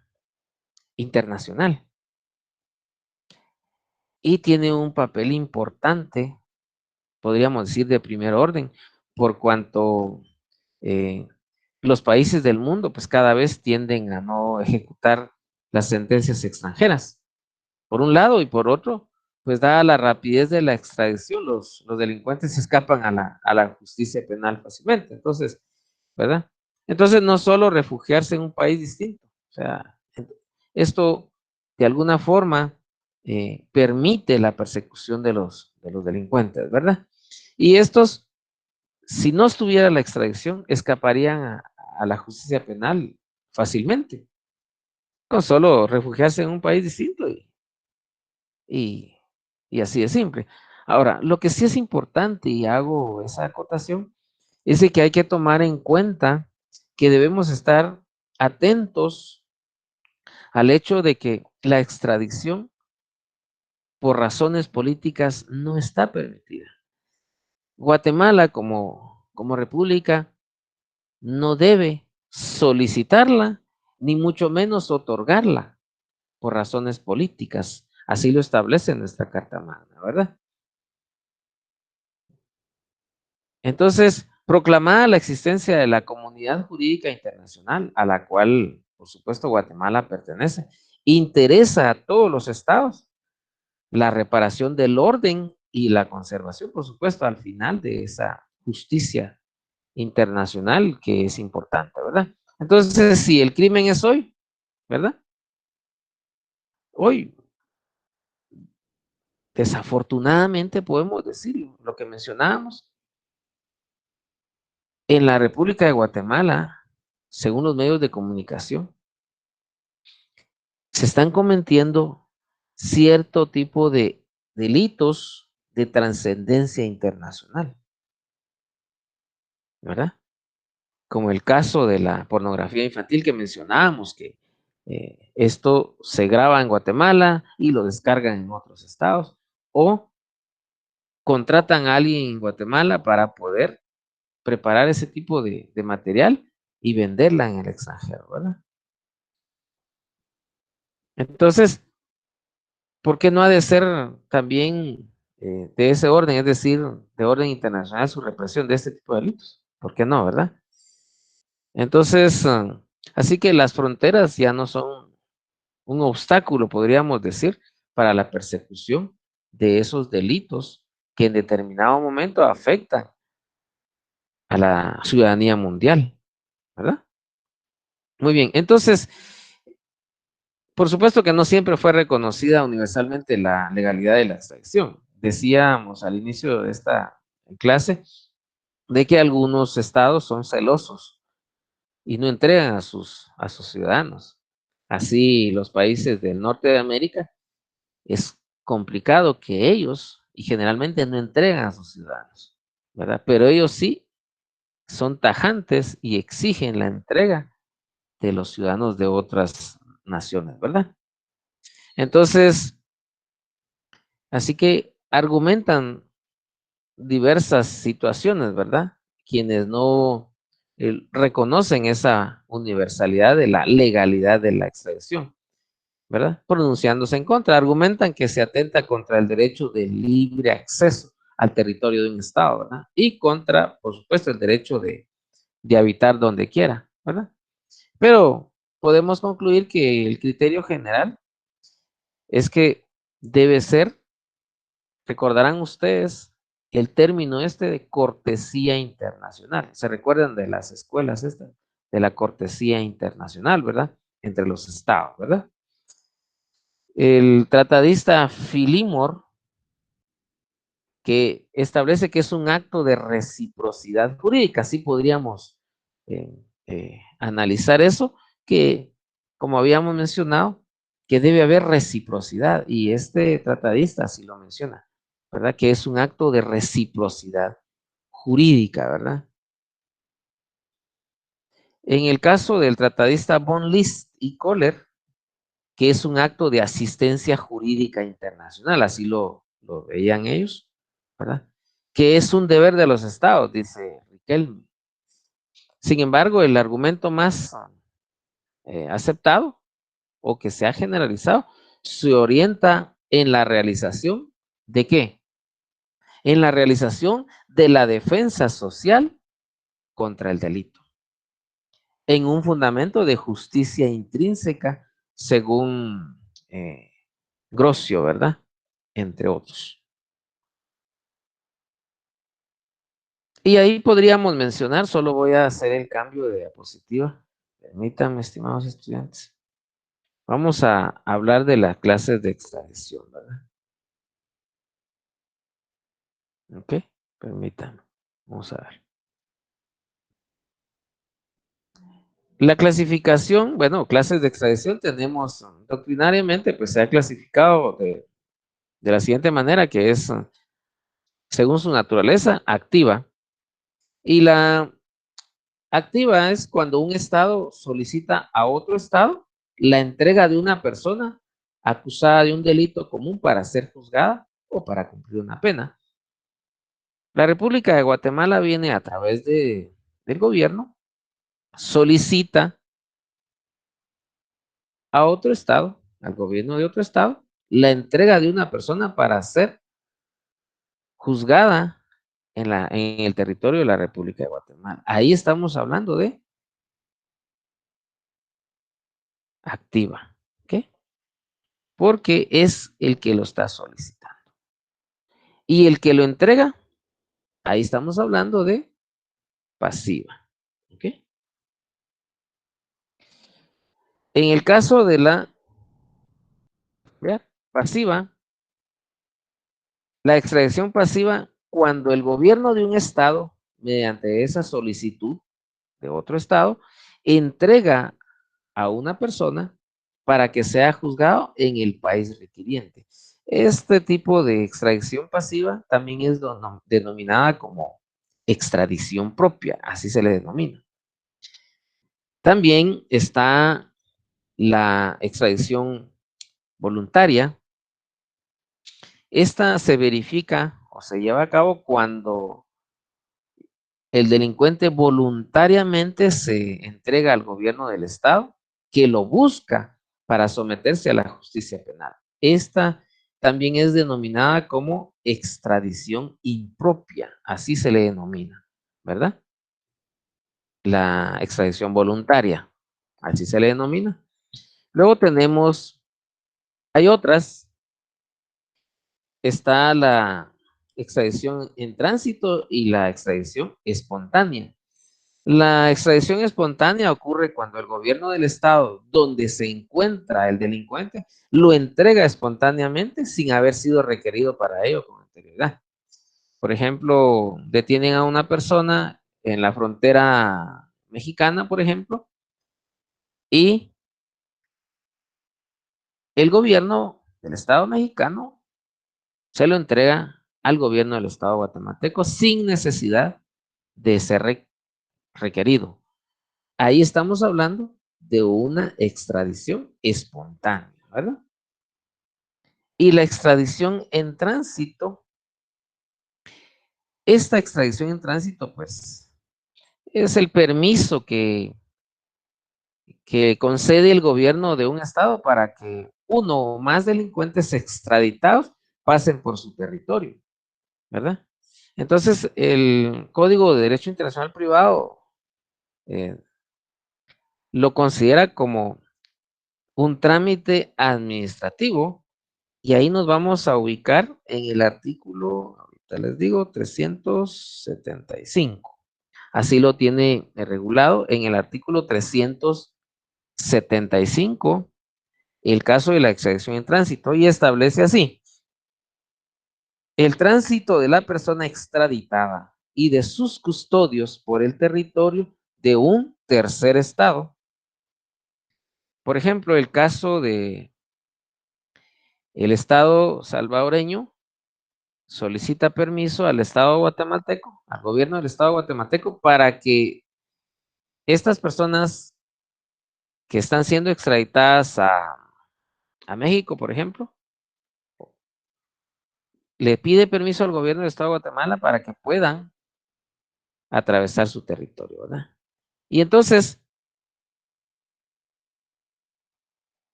A: internacional y tiene un papel importante, podríamos decir, de primer orden, por cuanto eh, los países del mundo pues cada vez tienden a no ejecutar las sentencias extranjeras, por un lado, y por otro, pues dada la rapidez de la extradición, los delincuentes se escapan a la justicia penal fácilmente. Entonces, ¿verdad? Entonces, no solo refugiarse en un país distinto, o sea, esto de alguna forma permite la persecución de los delincuentes, ¿verdad? Y estos, si no estuviera la extradición, escaparían a la justicia penal fácilmente. con solo refugiarse en un país distinto y, y así de simple. Ahora, lo que sí es importante, y hago esa acotación, es de que hay que tomar en cuenta que debemos estar atentos al hecho de que la extradición por razones políticas no está permitida. Guatemala como república no debe solicitarla, ni mucho menos otorgarla por razones políticas. Así lo establece nuestra Carta Magna, ¿verdad? Entonces, proclamada la existencia de la Comunidad Jurídica Internacional, a la cual, por supuesto, Guatemala pertenece, interesa a todos los estados la reparación del orden y la conservación, por supuesto, al final de esa justicia internacional que es importante, ¿verdad? Entonces, si el crimen es hoy, ¿verdad? Hoy, desafortunadamente podemos decir lo que mencionábamos, en la República de Guatemala, según los medios de comunicación, se están cometiendo cierto tipo de delitos de trascendencia internacional, ¿verdad? Como el caso de la pornografía infantil que mencionábamos, que esto se graba en Guatemala y lo descargan en otros estados, o contratan a alguien en Guatemala para poder preparar ese tipo de material y venderla en el extranjero, ¿verdad? Entonces, ¿por qué no ha de ser también de ese orden, es decir, de orden internacional su represión de este tipo de delitos? ¿Por qué no, verdad? Entonces, así que las fronteras ya no son un obstáculo, podríamos decir, para la persecución de esos delitos que en determinado momento afectan a la ciudadanía mundial, ¿verdad? Muy bien, entonces, por supuesto que no siempre fue reconocida universalmente la legalidad de la extradición. Decíamos al inicio de esta clase de que algunos estados son celosos y no entregan a sus ciudadanos. Así, los países del norte de América es complicado que ellos, y generalmente no entregan a sus ciudadanos, ¿verdad? Pero ellos sí son tajantes y exigen la entrega de los ciudadanos de otras naciones, ¿verdad? Entonces, así que argumentan diversas situaciones, ¿verdad? Quienes no reconocen esa universalidad de la legalidad de la extradición, ¿verdad? Pronunciándose en contra, argumentan que se atenta contra el derecho de libre acceso al territorio de un estado, ¿verdad? Y contra, por supuesto, el derecho de habitar donde quiera, ¿verdad? Pero podemos concluir que el criterio general es que debe ser, recordarán ustedes, el término este de cortesía internacional. ¿Se recuerdan de las escuelas estas? De la cortesía internacional, ¿verdad? Entre los estados, ¿verdad? El tratadista Filimor, que establece que es un acto de reciprocidad jurídica, así podríamos analizar eso, que como habíamos mencionado, que debe haber reciprocidad, y este tratadista así lo menciona, ¿verdad? Que es un acto de reciprocidad jurídica, ¿verdad? En el caso del tratadista von List y Kohler, que es un acto de asistencia jurídica internacional, así lo veían ellos, ¿verdad? Que es un deber de los estados, dice Riquelme. Sin embargo, el argumento más aceptado o que se ha generalizado se orienta en la realización de qué? En la realización de la defensa social contra el delito, en un fundamento de justicia intrínseca, según Grocio, ¿verdad? Entre otros. Y ahí podríamos mencionar, solo voy a hacer el cambio de diapositiva. Permítanme, estimados estudiantes. Vamos a hablar de las clases de extradición, ¿verdad? Ok, permítanme. Vamos a ver. La clasificación, bueno, clases de extradición tenemos doctrinariamente, pues se ha clasificado de la siguiente manera, que es, según su naturaleza, activa. Y la activa es cuando un estado solicita a otro estado la entrega de una persona acusada de un delito común para ser juzgada o para cumplir una pena. La República de Guatemala viene a través del gobierno, solicita a otro estado, al gobierno de otro estado, la entrega de una persona para ser juzgada en el territorio de la República de Guatemala. Ahí estamos hablando de activa, ¿ok? Porque es el que lo está solicitando. Y el que lo entrega, ahí estamos hablando de pasiva, ¿ok? En el caso de la pasiva, la extradición pasiva, cuando el gobierno de un estado, mediante esa solicitud de otro estado, entrega a una persona para que sea juzgado en el país requiriente. Este tipo de extradición pasiva también es denominada como extradición propia, así se le denomina. También está la extradición voluntaria. Esta se verifica o se lleva a cabo cuando el delincuente voluntariamente se entrega al gobierno del estado que lo busca para someterse a la justicia penal. Esta también es denominada como extradición impropia, así se le denomina, ¿verdad? La extradición voluntaria, así se le denomina. Luego tenemos, hay otras, está la extradición en tránsito y la extradición espontánea. La extradición espontánea ocurre cuando el gobierno del estado donde se encuentra el delincuente lo entrega espontáneamente sin haber sido requerido para ello con anterioridad. Por ejemplo, detienen a una persona en la frontera mexicana, por ejemplo, y el gobierno del estado mexicano se lo entrega al gobierno del estado guatemalteco sin necesidad de ser requerido. Ahí estamos hablando de una extradición espontánea, ¿verdad? Y la extradición en tránsito, esta extradición en tránsito, pues, es el permiso que concede el gobierno de un estado para que uno o más delincuentes extraditados pasen por su territorio, ¿verdad? Entonces, el Código de Derecho Internacional Privado eh, lo considera como un trámite administrativo. Y ahí nos vamos a ubicar en el artículo, ahorita les digo, 375. Así lo tiene regulado en el artículo 375, el caso de la extradición en tránsito, y establece así: el tránsito de la persona extraditada y de sus custodios por el territorio de un tercer estado. Por ejemplo, el caso de el estado salvadoreño solicita permiso al Estado guatemalteco, al gobierno del Estado guatemalteco, para que estas personas que están siendo extraditadas a México, por ejemplo, le pide permiso al gobierno del Estado de Guatemala para que puedan atravesar su territorio, ¿verdad? Y entonces,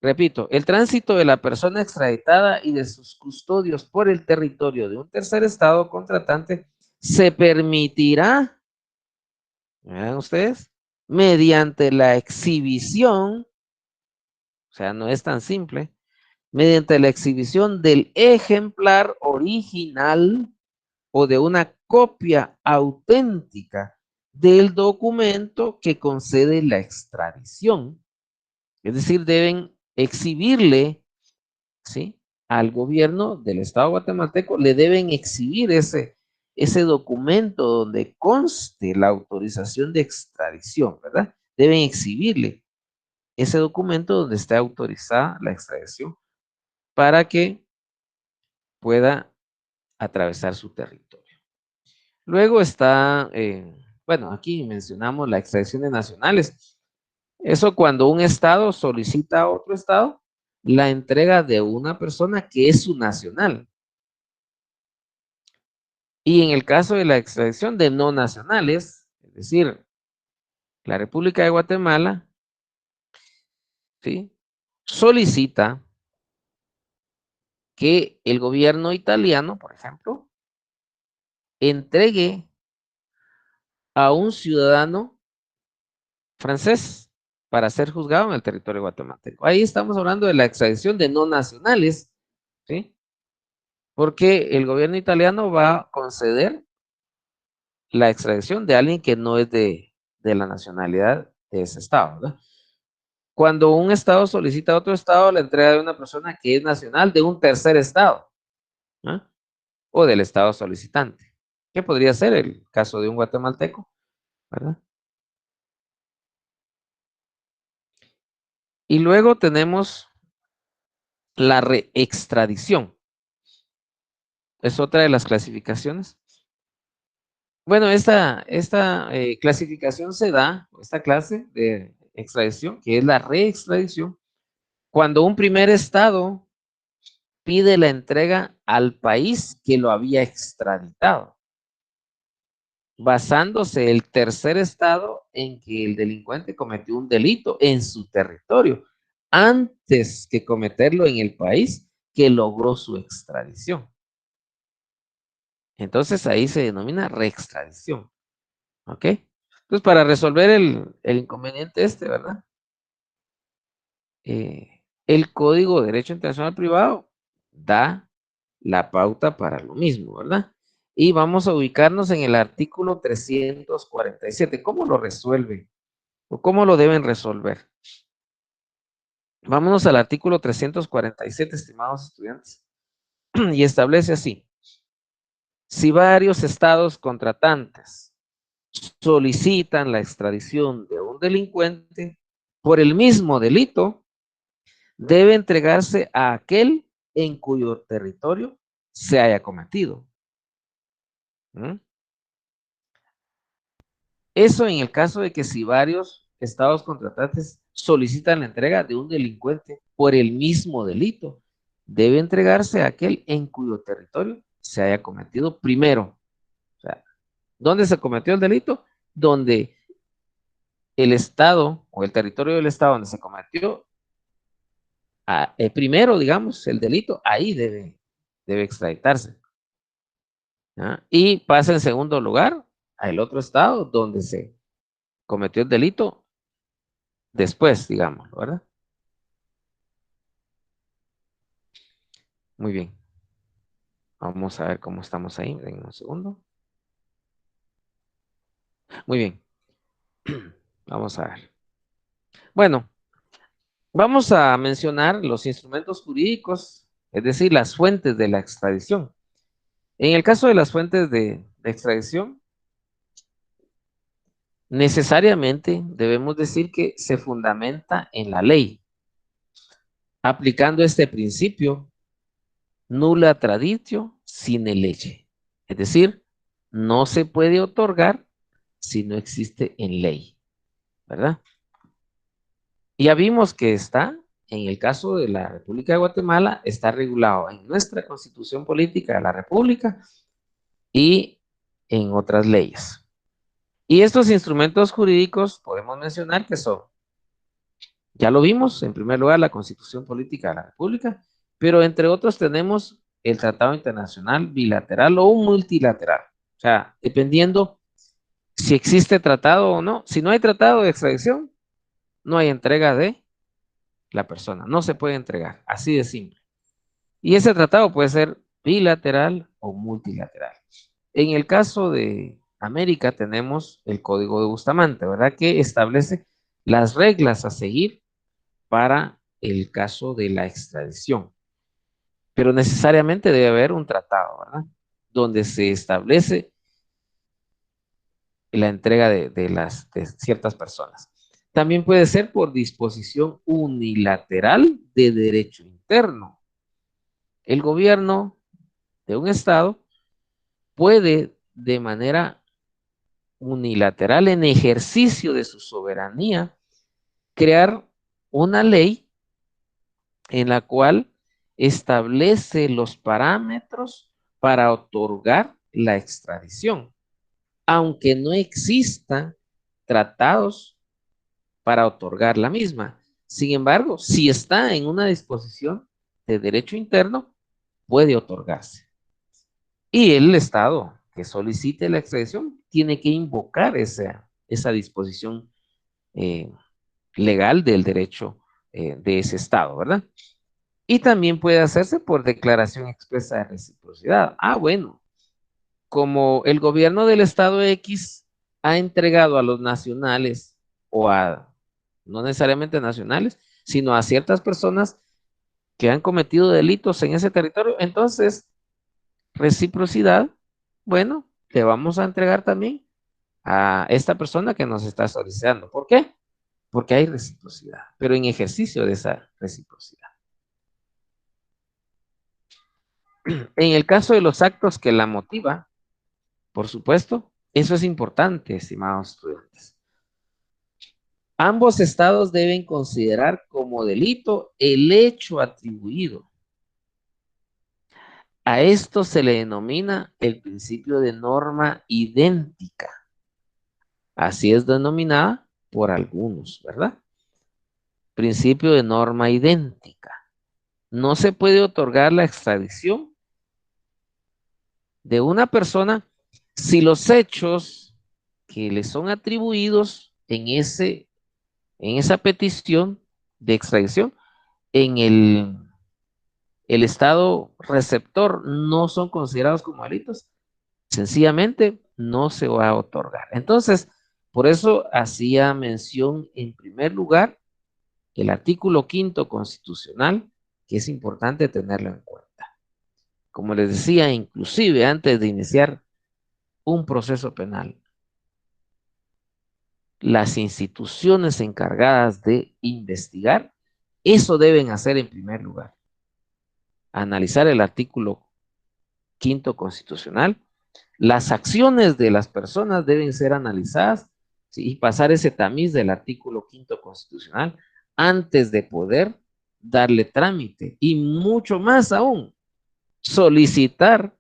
A: repito, el tránsito de la persona extraditada y de sus custodios por el territorio de un tercer estado contratante se permitirá, vean ustedes, mediante la exhibición, o sea, no es tan simple, mediante la exhibición del ejemplar original o de una copia auténtica del documento que concede la extradición. Es decir, deben exhibirle, ¿sí?, al gobierno del Estado guatemalteco, le deben exhibir ese documento donde conste la autorización de extradición, ¿verdad? Deben exhibirle ese documento donde está autorizada la extradición para que pueda atravesar su territorio. Luego está, bueno, aquí mencionamos la extradición de nacionales. Eso cuando un estado solicita a otro estado la entrega de una persona que es su nacional. Y en el caso de la extradición de no nacionales, es decir, la República de Guatemala, ¿sí?, solicita que el gobierno italiano, por ejemplo, entregue a un ciudadano francés para ser juzgado en el territorio guatemalteco. Ahí estamos hablando de la extradición de no nacionales, ¿sí? Porque el gobierno italiano va a conceder la extradición de alguien que no es de la nacionalidad de ese estado, ¿verdad? Cuando un estado solicita a otro estado la entrega de una persona que es nacional de un tercer estado, ¿ah?, o del estado solicitante, que podría ser el caso de un guatemalteco, ¿verdad? Y luego tenemos la reextradición. Es otra de las clasificaciones. Bueno, esta clasificación se da, esta clase de extradición, que es la reextradición, cuando un primer estado pide la entrega al país que lo había extraditado, basándose el tercer estado en que el delincuente cometió un delito en su territorio, antes que cometerlo en el país que logró su extradición. Entonces ahí se denomina reextradición, ¿ok? Entonces para resolver el inconveniente ¿verdad? El Código de Derecho Internacional Privado da la pauta para lo mismo, ¿verdad? Y vamos a ubicarnos en el artículo 347. ¿Cómo lo resuelve? ¿O cómo lo deben resolver? Vámonos al artículo 347, estimados estudiantes, y establece así: si varios estados contratantes solicitan la extradición de un delincuente por el mismo delito, debe entregarse a aquel en cuyo territorio se haya cometido. ¿Mm? Eso en el caso de que si varios estados contratantes solicitan la entrega de un delincuente por el mismo delito, debe entregarse a aquel en cuyo territorio se haya cometido primero. O sea, ¿dónde se cometió el delito? Donde el estado o el territorio del estado donde se cometió primero, digamos, el delito, ahí debe extraditarse, ¿ah? Y pasa en segundo lugar al otro estado donde se cometió el delito después, digamos, ¿verdad? Muy bien. Vamos a ver cómo estamos ahí en un segundo. Muy bien. Vamos a ver. Bueno, vamos a mencionar los instrumentos jurídicos, es decir, las fuentes de la extradición. En el caso de las fuentes de extradición, necesariamente debemos decir que se fundamenta en la ley, aplicando este principio nulla traditio sine lege. Es decir, no se puede otorgar si no existe en ley, ¿verdad? Ya vimos que está, en el caso de la República de Guatemala, está regulado en nuestra Constitución Política de la República y en otras leyes. Y estos instrumentos jurídicos podemos mencionar que son, ya lo vimos, en primer lugar, la Constitución Política de la República, pero entre otros tenemos el Tratado Internacional bilateral o multilateral. O sea, dependiendo si existe tratado o no. Si no hay tratado de extradición, no hay entrega de la persona. No se puede entregar. Así de simple. Y ese tratado puede ser bilateral o multilateral. En el caso de América tenemos el Código de Bustamante, ¿verdad? Que establece las reglas a seguir para el caso de la extradición. Pero necesariamente debe haber un tratado, ¿verdad? donde se establece la entrega de ciertas personas. También puede ser por disposición unilateral de derecho interno. El gobierno de un estado puede de manera unilateral, en ejercicio de su soberanía, crear una ley en la cual establece los parámetros para otorgar la extradición, aunque no existan tratados para otorgar la misma. Sin embargo, si está en una disposición de derecho interno, puede otorgarse. Y el Estado que solicite la extradición tiene que invocar esa disposición eh, legal del derecho de ese Estado, ¿verdad? Y también puede hacerse por declaración expresa de reciprocidad. Ah, bueno, como el gobierno del Estado X ha entregado a los nacionales o a, no necesariamente nacionales, sino a ciertas personas que han cometido delitos en ese territorio, entonces, reciprocidad, bueno, le vamos a entregar también a esta persona que nos está solicitando. ¿Por qué? Porque hay reciprocidad, pero en ejercicio de esa reciprocidad. En el caso de los actos que la motiva, por supuesto, eso es importante, estimados estudiantes. Ambos estados deben considerar como delito el hecho atribuido. A esto se le denomina el principio de norma idéntica. Así es denominada por algunos, ¿verdad? Principio de norma idéntica. No se puede otorgar la extradición de una persona si los hechos que le son atribuidos en esa petición de extradición en el estado receptor no son considerados como delitos, sencillamente no se va a otorgar. Entonces, por eso hacía mención en primer lugar el artículo 5º constitucional, que es importante tenerlo en cuenta. Como les decía, inclusive antes de iniciar un proceso penal, las instituciones encargadas de investigar, eso deben hacer en primer lugar. Analizar el artículo 5º constitucional. Las acciones de las personas deben ser analizadas, ¿sí? Y pasar ese tamiz del artículo 5º constitucional antes de poder darle trámite y mucho más aún solicitar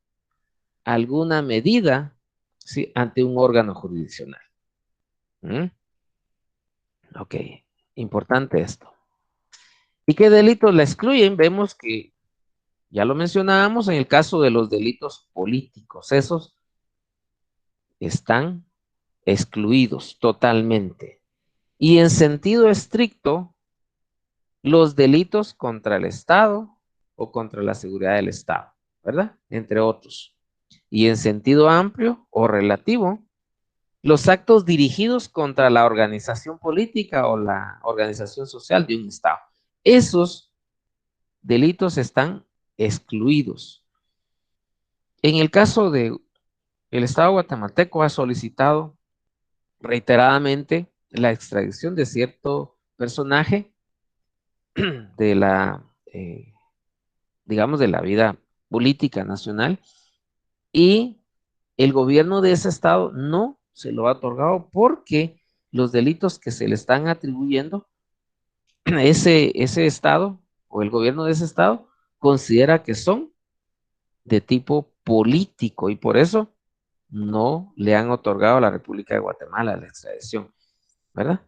A: alguna medida, ¿sí? Ante un órgano jurisdiccional. ¿Mm? Ok, importante esto. ¿Y qué delitos la excluyen? Vemos que ya lo mencionábamos en el caso de los delitos políticos, esos están excluidos totalmente. Y en sentido estricto, los delitos contra el Estado o contra la seguridad del Estado, ¿verdad? Entre otros. Y en sentido amplio o relativo, los actos dirigidos contra la organización política o la organización social de un Estado. Esos delitos están excluidos. En el caso de el Estado guatemalteco ha solicitado reiteradamente la extradición de cierto personaje de la, digamos, de la vida política nacional y el gobierno de ese estado no se lo ha otorgado porque los delitos que se le están atribuyendo, ese estado o el gobierno de ese estado considera que son de tipo político y por eso no le han otorgado a la República de Guatemala la extradición, ¿verdad?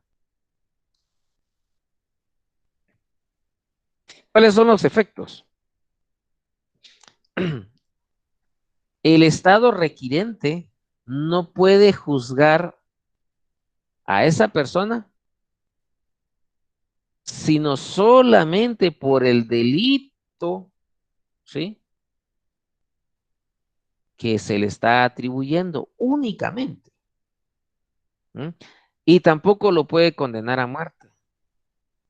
A: ¿Cuáles son los efectos? El Estado requirente no puede juzgar a esa persona sino solamente por el delito, ¿sí? Que se le está atribuyendo únicamente. ¿Mm? Y tampoco lo puede condenar a muerte.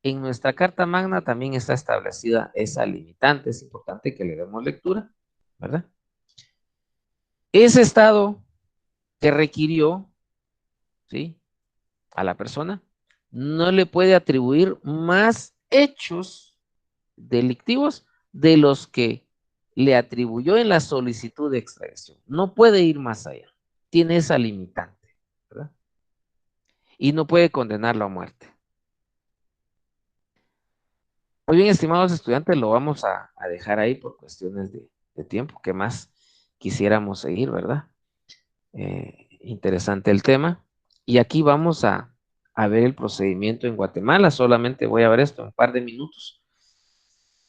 A: En nuestra Carta Magna también está establecida esa limitante. Es importante que le demos lectura, ¿verdad? Ese estado que requirió, ¿sí?, a la persona, no le puede atribuir más hechos delictivos de los que le atribuyó en la solicitud de extradición. No puede ir más allá. Tiene esa limitante, ¿verdad? Y no puede condenarlo a muerte. Muy bien, estimados estudiantes, lo vamos a dejar ahí por cuestiones de tiempo. ¿Qué más quisiéramos seguir, verdad? Interesante el tema. Y aquí vamos a ver el procedimiento en Guatemala. Solamente voy a ver esto en un par de minutos.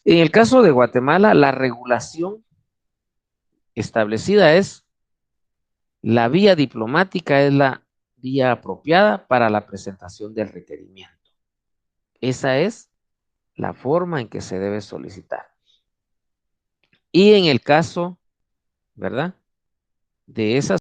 A: En el caso de Guatemala, la regulación establecida es: la vía diplomática es la vía apropiada para la presentación del requerimiento. Esa es la forma en que se debe solicitar. Y en el caso, ¿verdad?, de esas